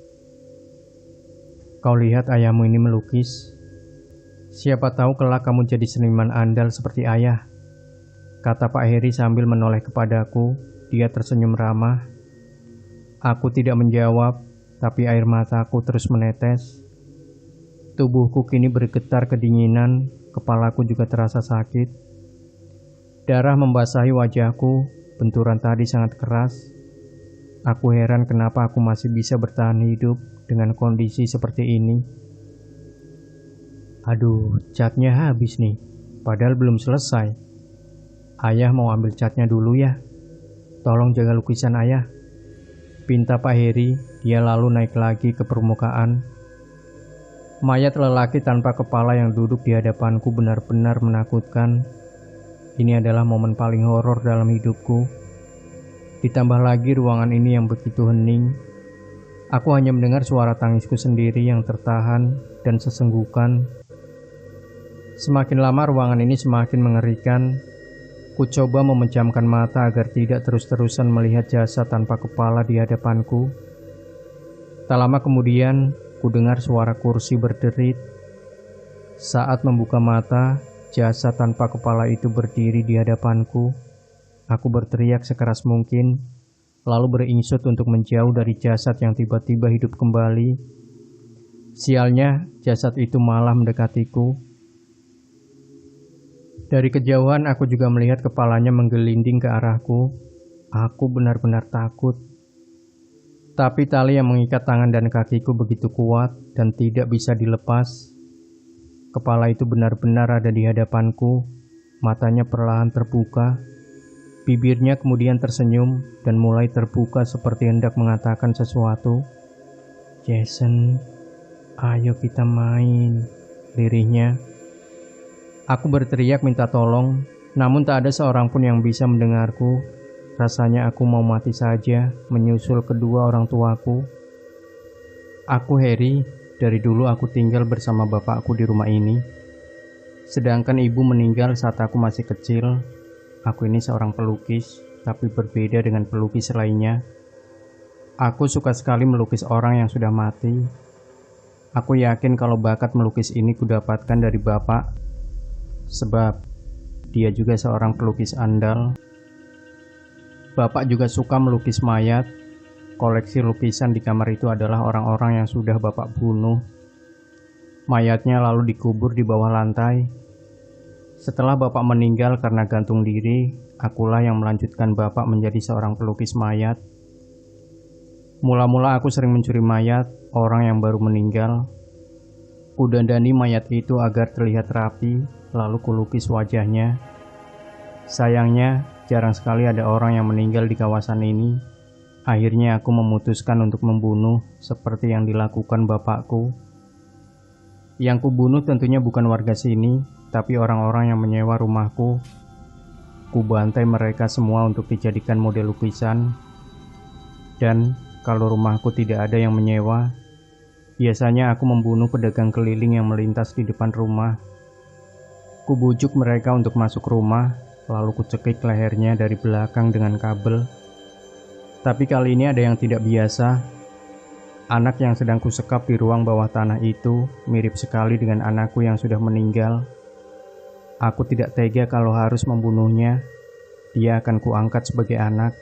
Kau lihat ayahmu ini melukis. Siapa tahu kelak kamu jadi seniman andal seperti ayah, kata Pak Heri sambil menoleh kepadaku. Dia tersenyum ramah. Aku tidak menjawab, tapi air mataku terus menetes. Tubuhku kini bergetar kedinginan, kepalaku juga terasa sakit. Darah membasahi wajahku, benturan tadi sangat keras. Aku heran kenapa aku masih bisa bertahan hidup dengan kondisi seperti ini. Aduh, catnya habis nih, padahal belum selesai. Ayah mau ambil catnya dulu ya. Tolong jaga lukisan ayah, pinta Pak Heri. Dia lalu naik lagi ke permukaan. Mayat lelaki tanpa kepala yang duduk di hadapanku benar-benar menakutkan. Ini adalah momen paling horor dalam hidupku. Ditambah lagi ruangan ini yang begitu hening. Aku hanya mendengar suara tangisku sendiri yang tertahan dan sesenggukan. Semakin lama ruangan ini semakin mengerikan. Ku coba memejamkan mata agar tidak terus-terusan melihat jasad tanpa kepala di hadapanku. Tak lama kemudian, ku dengar suara kursi berderit. Saat membuka mata, jasad tanpa kepala itu berdiri di hadapanku. Aku berteriak sekeras mungkin, lalu beringsut untuk menjauh dari jasad yang tiba-tiba hidup kembali. Sialnya, jasad itu malah mendekatiku. Dari kejauhan aku juga melihat kepalanya menggelinding ke arahku. Aku benar-benar takut. Tapi tali yang mengikat tangan dan kakiku begitu kuat dan tidak bisa dilepas. Kepala itu benar-benar ada di hadapanku. Matanya perlahan terbuka. Bibirnya kemudian tersenyum dan mulai terbuka seperti hendak mengatakan sesuatu. "Jason, ayo kita main," lirihnya. Aku berteriak minta tolong, namun tak ada seorang pun yang bisa mendengarku. Rasanya aku mau mati saja, menyusul kedua orang tuaku. Aku Harry, dari dulu aku tinggal bersama bapakku di rumah ini. Sedangkan ibu meninggal saat aku masih kecil. Aku ini seorang pelukis, tapi berbeda dengan pelukis lainnya. Aku suka sekali melukis orang yang sudah mati. Aku yakin kalau bakat melukis ini kudapatkan dari bapak. Sebab dia juga seorang pelukis andal. Bapak juga suka melukis mayat. Koleksi lukisan di kamar itu adalah orang-orang yang sudah bapak bunuh. Mayatnya lalu dikubur di bawah lantai. Setelah bapak meninggal karena gantung diri, akulah yang melanjutkan bapak menjadi seorang pelukis mayat. Mula-mula aku sering mencuri mayat orang yang baru meninggal. Kudandani mayat itu agar terlihat rapi, lalu kulukis wajahnya. Sayangnya, jarang sekali ada orang yang meninggal di kawasan ini. Akhirnya aku memutuskan untuk membunuh seperti yang dilakukan bapakku. Yang kubunuh tentunya bukan warga sini, tapi orang-orang yang menyewa rumahku. Kubantai mereka semua untuk dijadikan model lukisan. Dan kalau rumahku tidak ada yang menyewa, biasanya aku membunuh pedagang keliling yang melintas di depan rumah. Kubujuk mereka untuk masuk rumah, lalu kucekik lehernya dari belakang dengan kabel. Tapi kali ini ada yang tidak biasa. Anak yang sedang kusekap di ruang bawah tanah itu mirip sekali dengan anakku yang sudah meninggal. Aku tidak tega kalau harus membunuhnya. Dia akan kuangkat sebagai anak.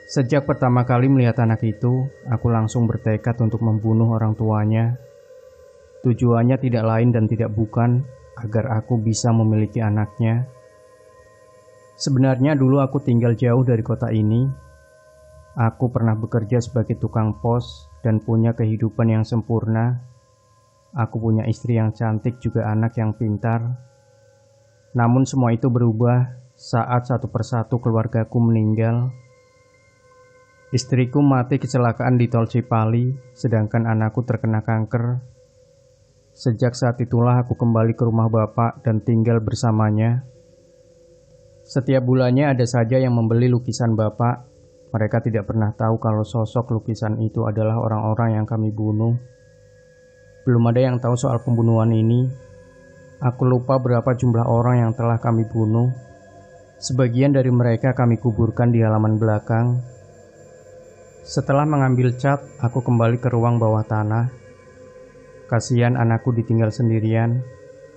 Sejak pertama kali melihat anak itu, aku langsung bertekad untuk membunuh orang tuanya. Tujuannya tidak lain dan tidak bukan agar aku bisa memiliki anaknya. Sebenarnya dulu aku tinggal jauh dari kota ini. Aku pernah bekerja sebagai tukang pos dan punya kehidupan yang sempurna. Aku punya istri yang cantik juga anak yang pintar. Namun semua itu berubah saat satu persatu keluargaku meninggal. Istriku mati kecelakaan di tol Cipali, sedangkan anakku terkena kanker. Sejak saat itulah aku kembali ke rumah bapak dan tinggal bersamanya. Setiap bulannya ada saja yang membeli lukisan bapak. Mereka tidak pernah tahu kalau sosok lukisan itu adalah orang-orang yang kami bunuh. Belum ada yang tahu soal pembunuhan ini. Aku lupa berapa jumlah orang yang telah kami bunuh. Sebagian dari mereka kami kuburkan di halaman belakang. Setelah mengambil cat, aku kembali ke ruang bawah tanah. Kasihan anakku ditinggal sendirian.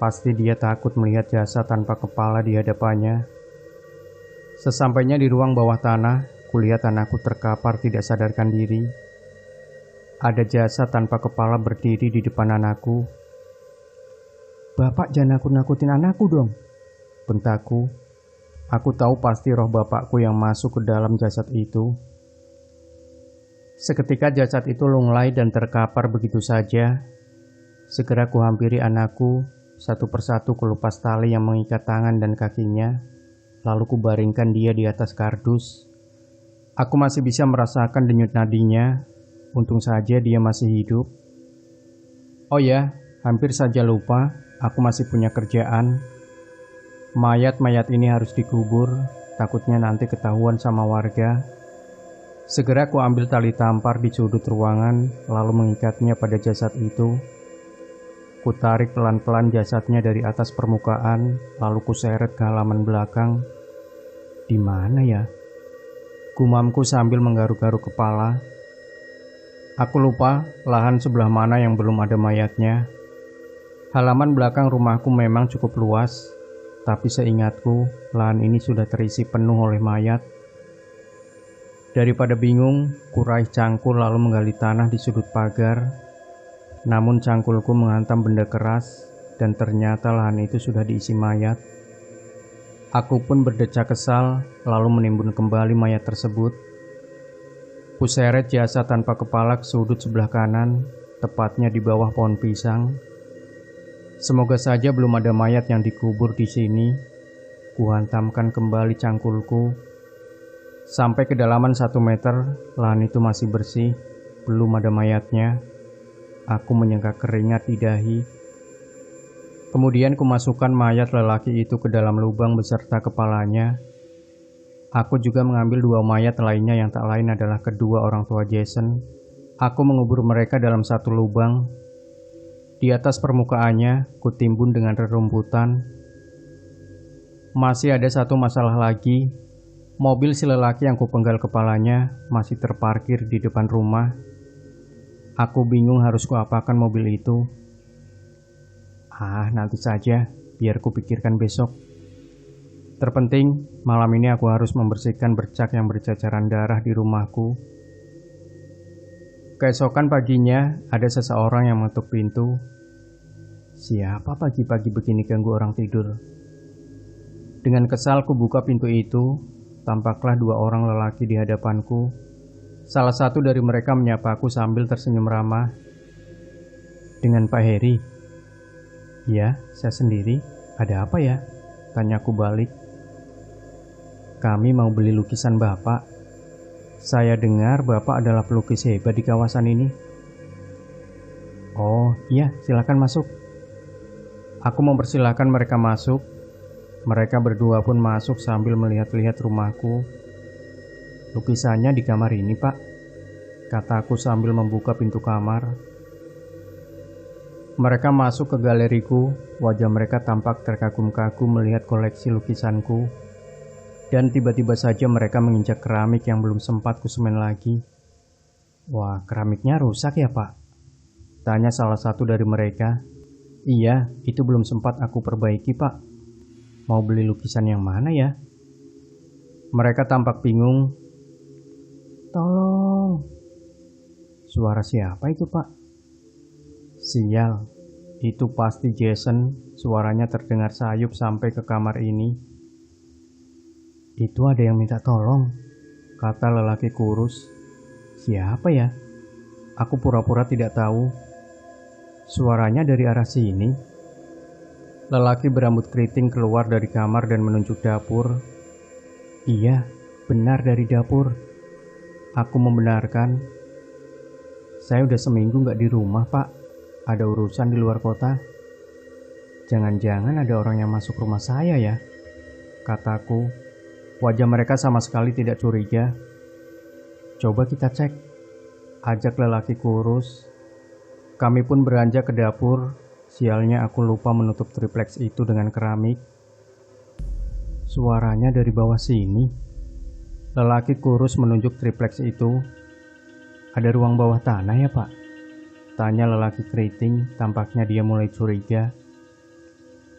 Pasti dia takut melihat jasad tanpa kepala di hadapannya. Sesampainya di ruang bawah tanah, kulihat anakku terkapar tidak sadarkan diri. Ada jasad tanpa kepala berdiri di depan anakku. "Bapak jangan nakut-nakutin anakku dong," bentakku. Aku tahu pasti roh bapakku yang masuk ke dalam jasad itu. Seketika jasad itu lunglai dan terkapar begitu saja. Segera kuhampiri anakku, satu persatu kulepas tali yang mengikat tangan dan kakinya, lalu kubaringkan dia di atas kardus. Aku masih bisa merasakan denyut nadinya, untung saja dia masih hidup. Oh ya, hampir saja lupa, aku masih punya kerjaan. Mayat-mayat ini harus dikubur, takutnya nanti ketahuan sama warga. Segera ku ambil tali tampar di sudut ruangan, lalu mengikatnya pada jasad itu. Ku tarik pelan-pelan jasadnya dari atas permukaan, lalu ku seret ke halaman belakang. Di mana ya? Gumamku sambil menggaruk-garuk kepala. Aku lupa lahan sebelah mana yang belum ada mayatnya. Halaman belakang rumahku memang cukup luas, tapi seingatku lahan ini sudah terisi penuh oleh mayat. Daripada bingung, ku raih cangkul lalu menggali tanah di sudut pagar. Namun cangkulku menghantam benda keras dan ternyata lahan itu sudah diisi mayat. Aku pun berdecak kesal lalu menimbun kembali mayat tersebut. Kuseret jasad tanpa kepala ke sudut sebelah kanan, tepatnya di bawah pohon pisang. Semoga saja belum ada mayat yang dikubur di sini. Kuhantamkan kembali cangkulku. Sampai kedalaman 1 meter, lahan itu masih bersih, belum ada mayatnya. Aku menyengkak keringat di dahi. Kemudian kumasukkan mayat lelaki itu ke dalam lubang beserta kepalanya. Aku juga mengambil 2 mayat lainnya yang tak lain adalah kedua orang tua Jason. Aku mengubur mereka dalam satu lubang. Di atas permukaannya, kutimbun dengan rerumputan. Masih ada satu masalah lagi. Mobil si lelaki yang kupenggal kepalanya masih terparkir di depan rumah. Aku bingung harus kuapakan mobil itu. Nanti saja, biar kupikirkan besok. Terpenting, malam ini aku harus membersihkan bercak yang berceceran darah di rumahku. Keesokan paginya, ada seseorang yang mengetuk pintu. Siapa pagi-pagi begini ganggu orang tidur? Dengan kesal ku buka pintu itu, tampaklah 2 orang lelaki di hadapanku. Salah satu dari mereka menyapaku sambil tersenyum ramah. Dengan Pak Heri? Ya, saya sendiri. Ada apa ya? Tanyaku balik. Kami mau beli lukisan Bapak. Saya dengar Bapak adalah pelukis hebat di kawasan ini. Oh iya, silakan masuk. Aku mempersilahkan mereka masuk. Mereka berdua pun masuk sambil melihat-lihat rumahku. Lukisannya di kamar ini, Pak, kataku sambil membuka pintu kamar. Mereka masuk ke galeriku. Wajah mereka tampak terkagum-kagum melihat koleksi lukisanku. Dan tiba-tiba saja mereka menginjak keramik yang belum sempat kusemen lagi. Wah, keramiknya rusak ya, Pak? Tanya salah satu dari mereka. Iya, itu belum sempat aku perbaiki, Pak. Mau beli lukisan yang mana ya? Mereka tampak bingung. Tolong. Suara siapa itu, Pak? Sial, itu pasti Jason. Suaranya terdengar sayup sampai ke kamar ini. Itu ada yang minta tolong, kata lelaki kurus. Siapa ya? Aku pura-pura tidak tahu. Suaranya dari arah sini. Lelaki berambut keriting keluar dari kamar dan menunjuk dapur. Iya, benar dari dapur. Aku membenarkan. Saya udah seminggu gak di rumah, Pak. Ada urusan di luar kota. Jangan-jangan ada orang yang masuk rumah saya ya, kataku. Wajah mereka sama sekali tidak curiga. Coba kita cek, ajak lelaki kurus. Kami pun beranjak ke dapur. Sialnya aku lupa menutup triplex itu dengan keramik. Suaranya dari bawah sini. Lelaki kurus menunjuk triplex itu. Ada ruang bawah tanah ya, Pak? Tanya lelaki keriting, tampaknya dia mulai curiga.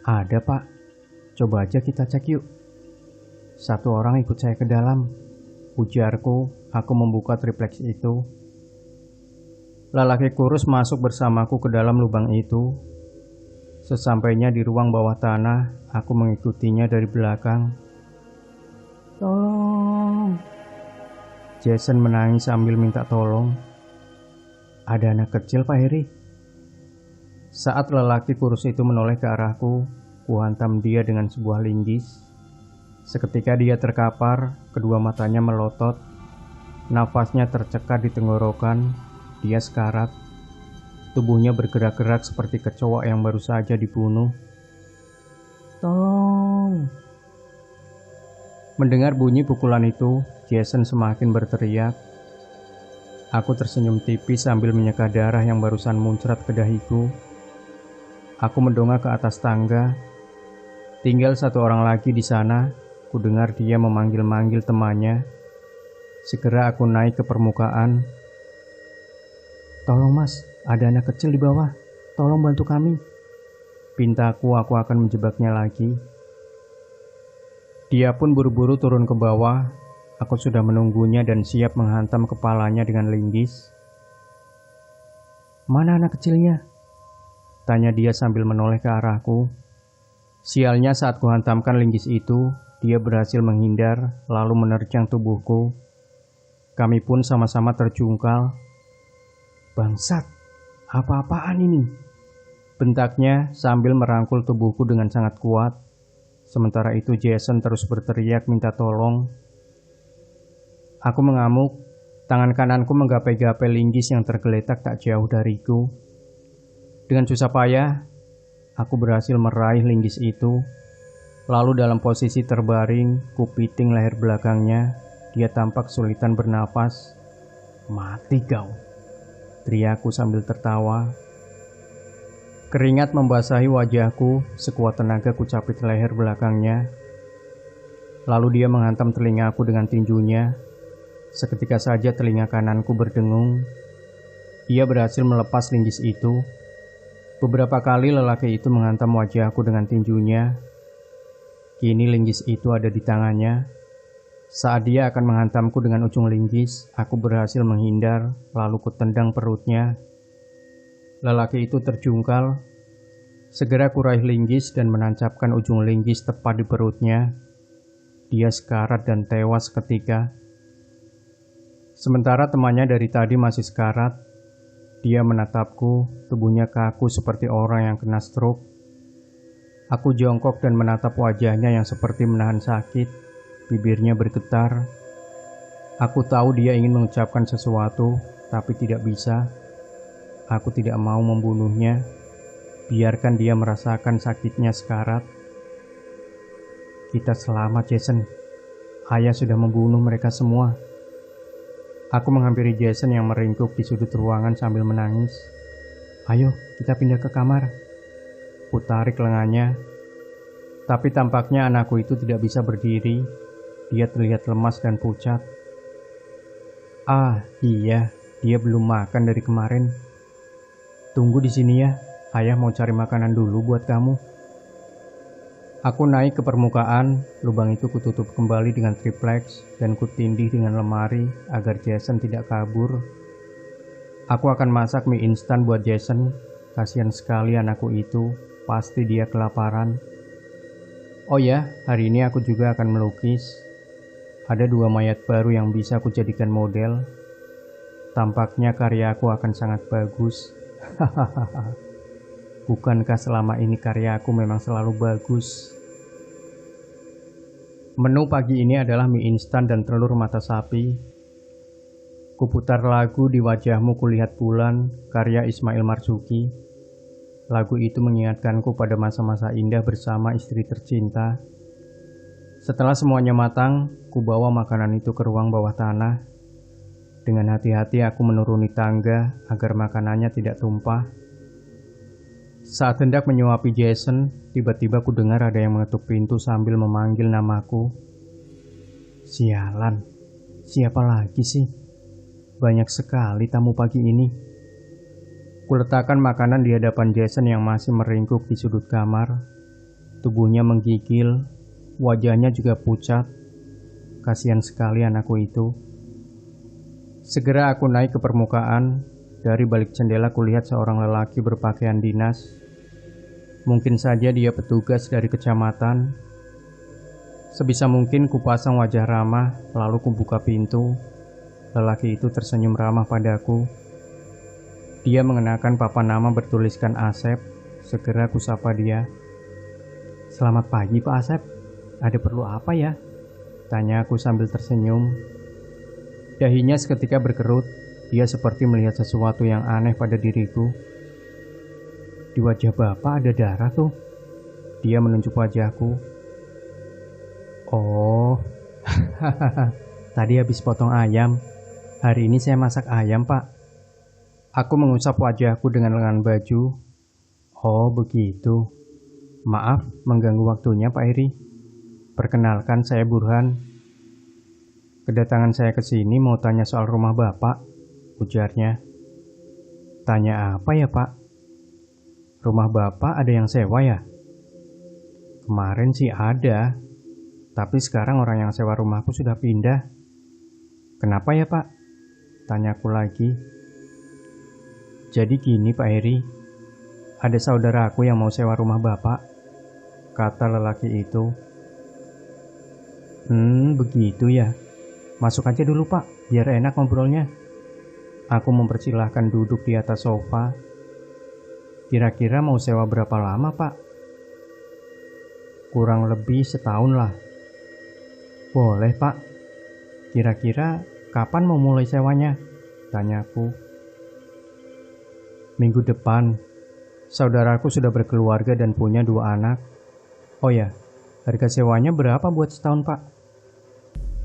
Ada, Pak. Coba aja kita cek yuk. Satu orang ikut saya ke dalam. Ujarku, aku membuka triplex itu. Lelaki kurus masuk bersamaku ke dalam lubang itu. Sesampainya di ruang bawah tanah, aku mengikutinya dari belakang. Tolong. Jason menangis sambil minta tolong. Ada anak kecil, Pak Heri. Saat lelaki kurus itu menoleh ke arahku, kuhantam dia dengan sebuah linggis. Seketika dia terkapar, kedua matanya melotot, nafasnya tercekat di tenggorokan, dia sekarat. Tubuhnya bergerak-gerak seperti kecoa yang baru saja dibunuh. Tolong! Mendengar bunyi pukulan itu, Jason semakin berteriak. Aku tersenyum tipis sambil menyeka darah yang barusan muncrat ke dahiku. Aku mendongak ke atas tangga. Tinggal satu orang lagi di sana. Ku dengar dia memanggil-manggil temannya. Segera aku naik ke permukaan. Tolong mas, ada anak kecil di bawah. Tolong bantu kami. Pintaku, aku akan menjebaknya lagi. Dia pun buru-buru turun ke bawah. Aku sudah menunggunya dan siap menghantam kepalanya dengan linggis. Mana anak kecilnya? Tanya dia sambil menoleh ke arahku. Sialnya saat kuhantamkan linggis itu, dia berhasil menghindar lalu menerjang tubuhku. Kami pun sama-sama terjungkal. Bangsat, apa-apaan ini? Bentaknya sambil merangkul tubuhku dengan sangat kuat. Sementara itu Jason terus berteriak minta tolong. Aku mengamuk, tangan kananku menggapai-gapai linggis yang tergeletak tak jauh dariku. Dengan susah payah, aku berhasil meraih linggis itu. Lalu dalam posisi terbaring, kupiting leher belakangnya. Dia tampak kesulitan bernapas. Mati kau, teriakku sambil tertawa. Keringat membasahi wajahku, sekuat tenaga ku capit leher belakangnya. Lalu dia menghantam telingaku dengan tinjunya. Seketika saja telinga kananku berdengung. Ia berhasil melepas linggis itu. Beberapa kali lelaki itu menghantam wajahku dengan tinjunya. Kini linggis itu ada di tangannya. Saat dia akan menghantamku dengan ujung linggis, aku berhasil menghindar, lalu kutendang perutnya. Lelaki itu terjungkal. Segera kuraih linggis dan menancapkan ujung linggis tepat di perutnya. Dia sekarat dan tewas seketika. Sementara temannya dari tadi masih sekarat. Dia menatapku, tubuhnya kaku seperti orang yang kena stroke. Aku jongkok dan menatap wajahnya yang seperti menahan sakit. Bibirnya bergetar. Aku tahu dia ingin mengucapkan sesuatu, tapi tidak bisa. Aku tidak mau membunuhnya. Biarkan dia merasakan sakitnya sekarat. Kita selamat, Jason. Ayah sudah membunuh mereka semua. Aku menghampiri Jason yang meringkuk di sudut ruangan sambil menangis. Ayo, kita pindah ke kamar. Kutarik lengannya. Tapi tampaknya anakku itu tidak bisa berdiri. Dia terlihat lemas dan pucat. Ah, iya, dia belum makan dari kemarin. Tunggu di sini ya, ayah mau cari makanan dulu buat kamu. Aku naik ke permukaan, lubang itu kututup kembali dengan triplex dan kutindih dengan lemari agar Jason tidak kabur. Aku akan masak mie instan buat Jason, kasihan sekali anakku itu, pasti dia kelaparan. Oh ya, hari ini aku juga akan melukis. Ada 2 mayat baru yang bisa aku jadikan model. Tampaknya karyaku akan sangat bagus. Hahaha. Bukankah selama ini karyaku memang selalu bagus? Menu pagi ini adalah mie instan dan telur mata sapi. Kuputar lagu Di Wajahmu Kulihat Bulan, karya Ismail Marzuki. Lagu itu mengingatkanku pada masa-masa indah bersama istri tercinta. Setelah semuanya matang, kubawa makanan itu ke ruang bawah tanah. Dengan hati-hati aku menuruni tangga agar makanannya tidak tumpah. Saat hendak menyuapi Jason, tiba-tiba ku dengar ada yang mengetuk pintu sambil memanggil namaku. Sialan, siapa lagi sih? Banyak sekali tamu pagi ini. Kuletakkan makanan di hadapan Jason yang masih meringkuk di sudut kamar. Tubuhnya menggigil, wajahnya juga pucat. Kasihan sekali anakku itu. Segera aku naik ke permukaan. Dari balik jendela kulihat seorang lelaki berpakaian dinas. Mungkin saja dia petugas dari kecamatan. Sebisa mungkin kupasang wajah ramah, lalu kubuka pintu. Lelaki itu tersenyum ramah padaku. Dia mengenakan papan nama bertuliskan Asep. Segera kusapa dia. Selamat pagi Pak Asep. Ada perlu apa ya? Tanya aku sambil tersenyum. Dahinya seketika berkerut. Dia seperti melihat sesuatu yang aneh pada diriku. Di wajah Bapak ada darah tuh. Dia menunjuk wajahku. Oh, tadi habis potong ayam. Hari ini saya masak ayam, Pak. Aku mengusap wajahku dengan lengan baju. Oh, begitu. Maaf mengganggu waktunya, Pak Eri. Perkenalkan, saya Burhan. Kedatangan saya ke sini mau tanya soal rumah Bapak, ujarnya. Tanya apa ya, Pak? Rumah Bapak ada yang sewa ya? Kemarin sih ada, tapi sekarang orang yang sewa rumahku sudah pindah. Kenapa ya, Pak? Tanyaku lagi. Jadi gini Pak Heri, ada saudara aku yang mau sewa rumah Bapak, kata lelaki itu. Begitu ya. Masuk aja dulu Pak, biar enak ngobrolnya. Aku mempersilahkan duduk di atas sofa. Kira-kira mau sewa berapa lama Pak? Kurang lebih setahun lah. Boleh Pak. Kira-kira kapan mau mulai sewanya? Tanyaku. Minggu depan. Saudaraku sudah berkeluarga dan punya 2 anak. Oh ya, harga sewanya berapa buat setahun Pak?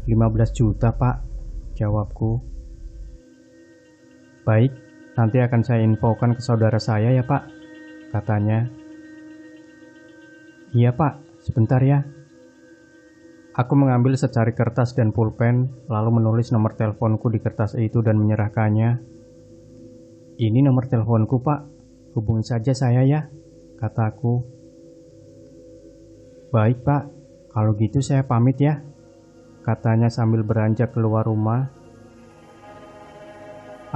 15 juta Pak, jawabku. Baik, nanti akan saya infokan ke saudara saya ya Pak, katanya. Iya Pak, sebentar ya. Aku mengambil secari kertas dan pulpen, lalu menulis nomor teleponku di kertas itu dan menyerahkannya. Ini nomor teleponku Pak, hubungi saja saya ya, kataku. Baik Pak, kalau gitu saya pamit ya, katanya sambil beranjak keluar rumah.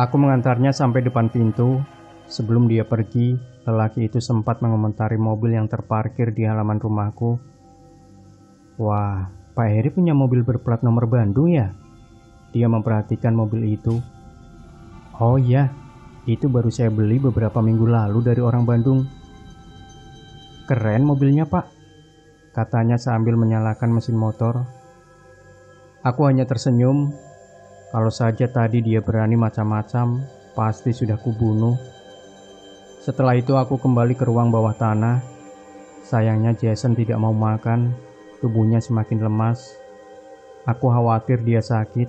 Aku mengantarnya sampai depan pintu. Sebelum dia pergi, lelaki itu sempat mengomentari mobil yang terparkir di halaman rumahku. Wah, Pak Heri punya mobil berplat nomor Bandung ya? Dia memperhatikan mobil itu. Oh iya, itu baru saya beli beberapa minggu lalu dari orang Bandung. Keren mobilnya Pak, katanya sambil menyalakan mesin motor. Aku hanya tersenyum. Kalau saja tadi dia berani macam-macam, pasti sudah kubunuh. Setelah itu aku kembali ke ruang bawah tanah. Sayangnya Jason tidak mau makan, tubuhnya semakin lemas. Aku khawatir dia sakit.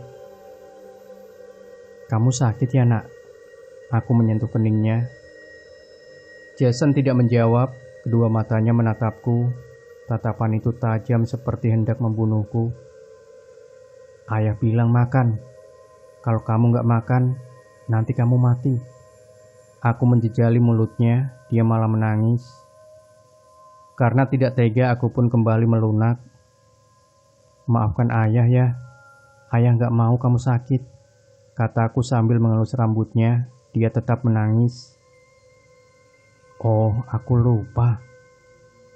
Kamu sakit ya nak? Aku menyentuh keningnya. Jason tidak menjawab, kedua matanya menatapku. Tatapan itu tajam seperti hendak membunuhku. Ayah bilang makan. Kalau kamu gak makan, nanti kamu mati. Aku menjejali mulutnya, dia malah menangis. Karena tidak tega, aku pun kembali melunak. Maafkan ayah ya, ayah gak mau kamu sakit, kataku sambil mengelus rambutnya. Dia tetap menangis. Oh, aku lupa.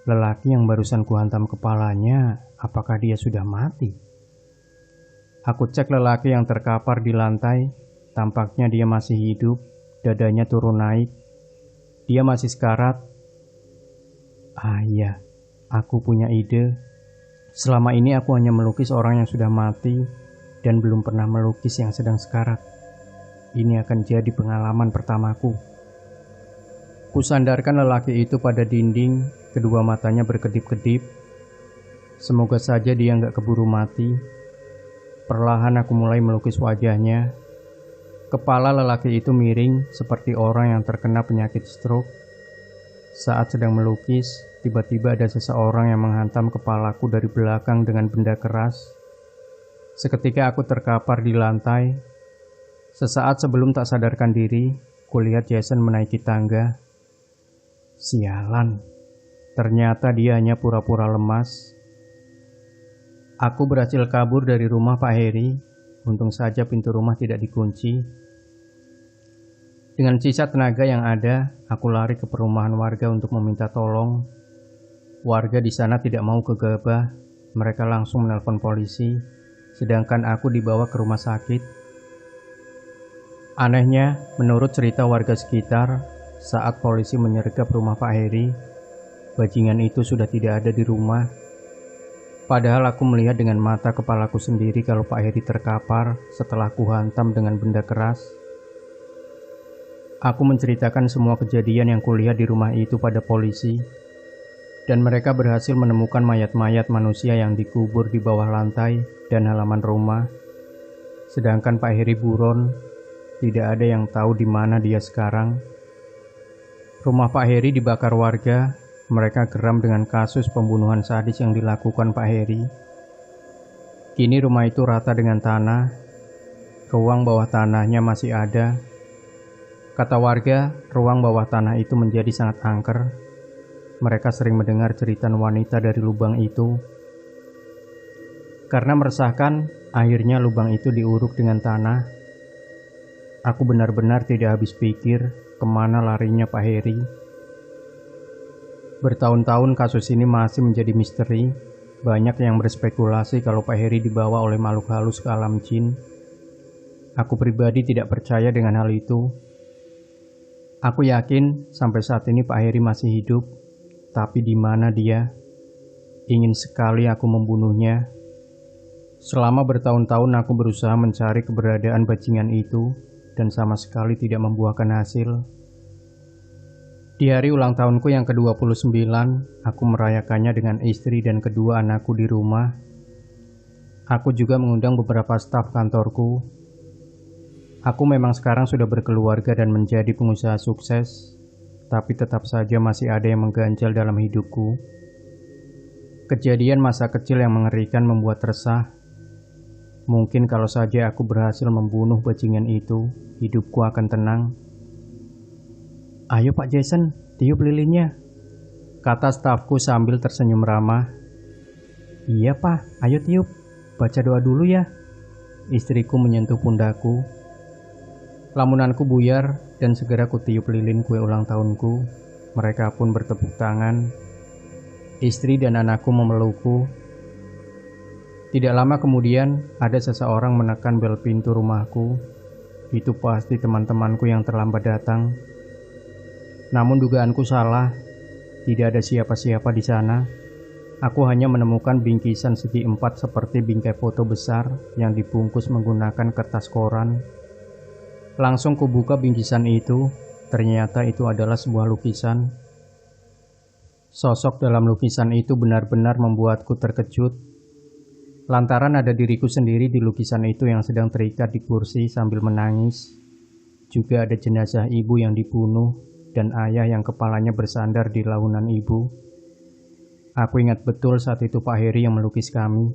Lelaki yang barusan kuhantam kepalanya, apakah dia sudah mati? Aku cek lelaki yang terkapar di lantai. Tampaknya dia masih hidup, dadanya turun naik. Dia masih sekarat. Ah iya, aku punya ide. Selama ini aku hanya melukis orang yang sudah mati dan belum pernah melukis yang sedang sekarat. Ini akan jadi pengalaman pertamaku. Kusandarkan lelaki itu pada dinding, kedua matanya berkedip-kedip. Semoga saja dia nggak keburu mati. Perlahan aku mulai melukis wajahnya. Kepala lelaki itu miring seperti orang yang terkena penyakit stroke. Saat sedang melukis, tiba-tiba ada seseorang yang menghantam kepalaku dari belakang dengan benda keras. Seketika aku terkapar di lantai. Sesaat sebelum tak sadarkan diri, kulihat Jason menaiki tangga. Sialan, ternyata dia hanya pura-pura lemas. Aku berhasil kabur dari rumah Pak Heri. Untung saja pintu rumah tidak dikunci. Dengan sisa tenaga yang ada, aku lari ke perumahan warga untuk meminta tolong. Warga di sana tidak mau gegabah. Mereka langsung menelpon polisi, sedangkan aku dibawa ke rumah sakit. Anehnya, menurut cerita warga sekitar, saat polisi menyergap rumah Pak Heri, bajingan itu sudah tidak ada di rumah. Padahal aku melihat dengan mata kepalaku sendiri kalau Pak Heri terkapar setelah kuhantam dengan benda keras. Aku menceritakan semua kejadian yang kulihat di rumah itu pada polisi, dan mereka berhasil menemukan mayat-mayat manusia yang dikubur di bawah lantai dan halaman rumah. Sedangkan Pak Heri buron, tidak ada yang tahu di mana dia sekarang. Rumah Pak Heri dibakar warga. Mereka geram dengan kasus pembunuhan sadis yang dilakukan Pak Heri. Kini rumah itu rata dengan tanah. Ruang bawah tanahnya masih ada. Kata warga, ruang bawah tanah itu menjadi sangat angker. Mereka sering mendengar cerita wanita dari lubang itu. Karena meresahkan, akhirnya lubang itu diuruk dengan tanah. Aku benar-benar tidak habis pikir kemana larinya Pak Heri. Bertahun-tahun kasus ini masih menjadi misteri. Banyak yang berspekulasi kalau Pak Heri dibawa oleh makhluk halus ke alam jin. Aku pribadi tidak percaya dengan hal itu. Aku yakin sampai saat ini Pak Heri masih hidup. Tapi di mana dia? Ingin sekali aku membunuhnya. Selama bertahun-tahun aku berusaha mencari keberadaan bajingan itu dan sama sekali tidak membuahkan hasil. Di hari ulang tahunku yang ke-29, aku merayakannya dengan istri dan kedua anakku di rumah. Aku juga mengundang beberapa staf kantorku. Aku memang sekarang sudah berkeluarga dan menjadi pengusaha sukses, tapi tetap saja masih ada yang mengganjal dalam hidupku. Kejadian masa kecil yang mengerikan membuat resah. Mungkin kalau saja aku berhasil membunuh bajingan itu, hidupku akan tenang. "Ayo Pak Jason, tiup lilinnya," kata stafku sambil tersenyum ramah. "Iya Pak, ayo tiup. Baca doa dulu ya." Istriku menyentuh pundakku. Lamunanku buyar dan segera kutiup lilin kue ulang tahunku. Mereka pun bertepuk tangan. Istri dan anakku memelukku. Tidak lama kemudian, ada seseorang menekan bel pintu rumahku. Itu pasti teman-temanku yang terlambat datang. Namun dugaanku salah. Tidak ada siapa-siapa di sana. Aku hanya menemukan bingkisan segi empat seperti bingkai foto besar yang dibungkus menggunakan kertas koran. Langsung kubuka bingkisan itu. Ternyata itu adalah sebuah lukisan. Sosok dalam lukisan itu benar-benar membuatku terkejut. Lantaran ada diriku sendiri di lukisan itu yang sedang terikat di kursi sambil menangis. Juga ada jenazah ibu yang dibunuh dan ayah yang kepalanya bersandar di launan ibu. Aku ingat betul saat itu Pak Heri yang melukis kami.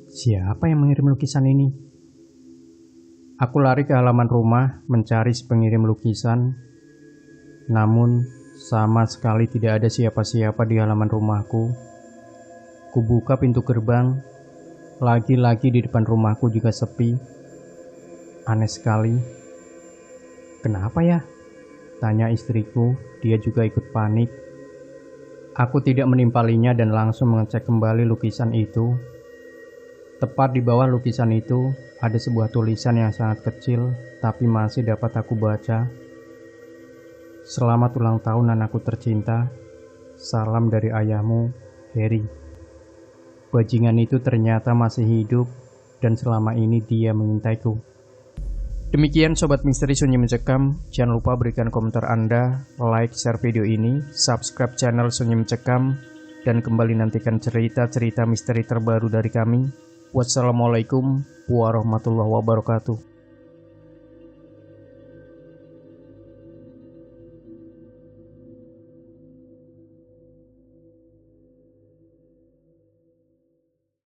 Siapa yang mengirim lukisan ini? Aku lari ke halaman rumah mencari si pengirim lukisan. Namun sama sekali tidak ada siapa-siapa di halaman rumahku. Kubuka pintu gerbang. Lagi-lagi di depan rumahku juga sepi. Aneh sekali. "Kenapa ya?" tanya istriku. Dia juga ikut panik. Aku tidak menimpalinya dan langsung mengecek kembali lukisan itu. Tepat di bawah lukisan itu ada sebuah tulisan yang sangat kecil, tapi masih dapat aku baca. "Selamat ulang tahun anakku tercinta. Salam dari ayahmu, Heri." Bajingan itu ternyata masih hidup dan selama ini dia mengintaiku. Demikian Sobat Misteri Sunyi Mencekam. Jangan lupa berikan komentar Anda, like, share video ini, subscribe channel Sunyi Mencekam, dan kembali nantikan cerita-cerita misteri terbaru dari kami. Wassalamualaikum warahmatullahi wabarakatuh.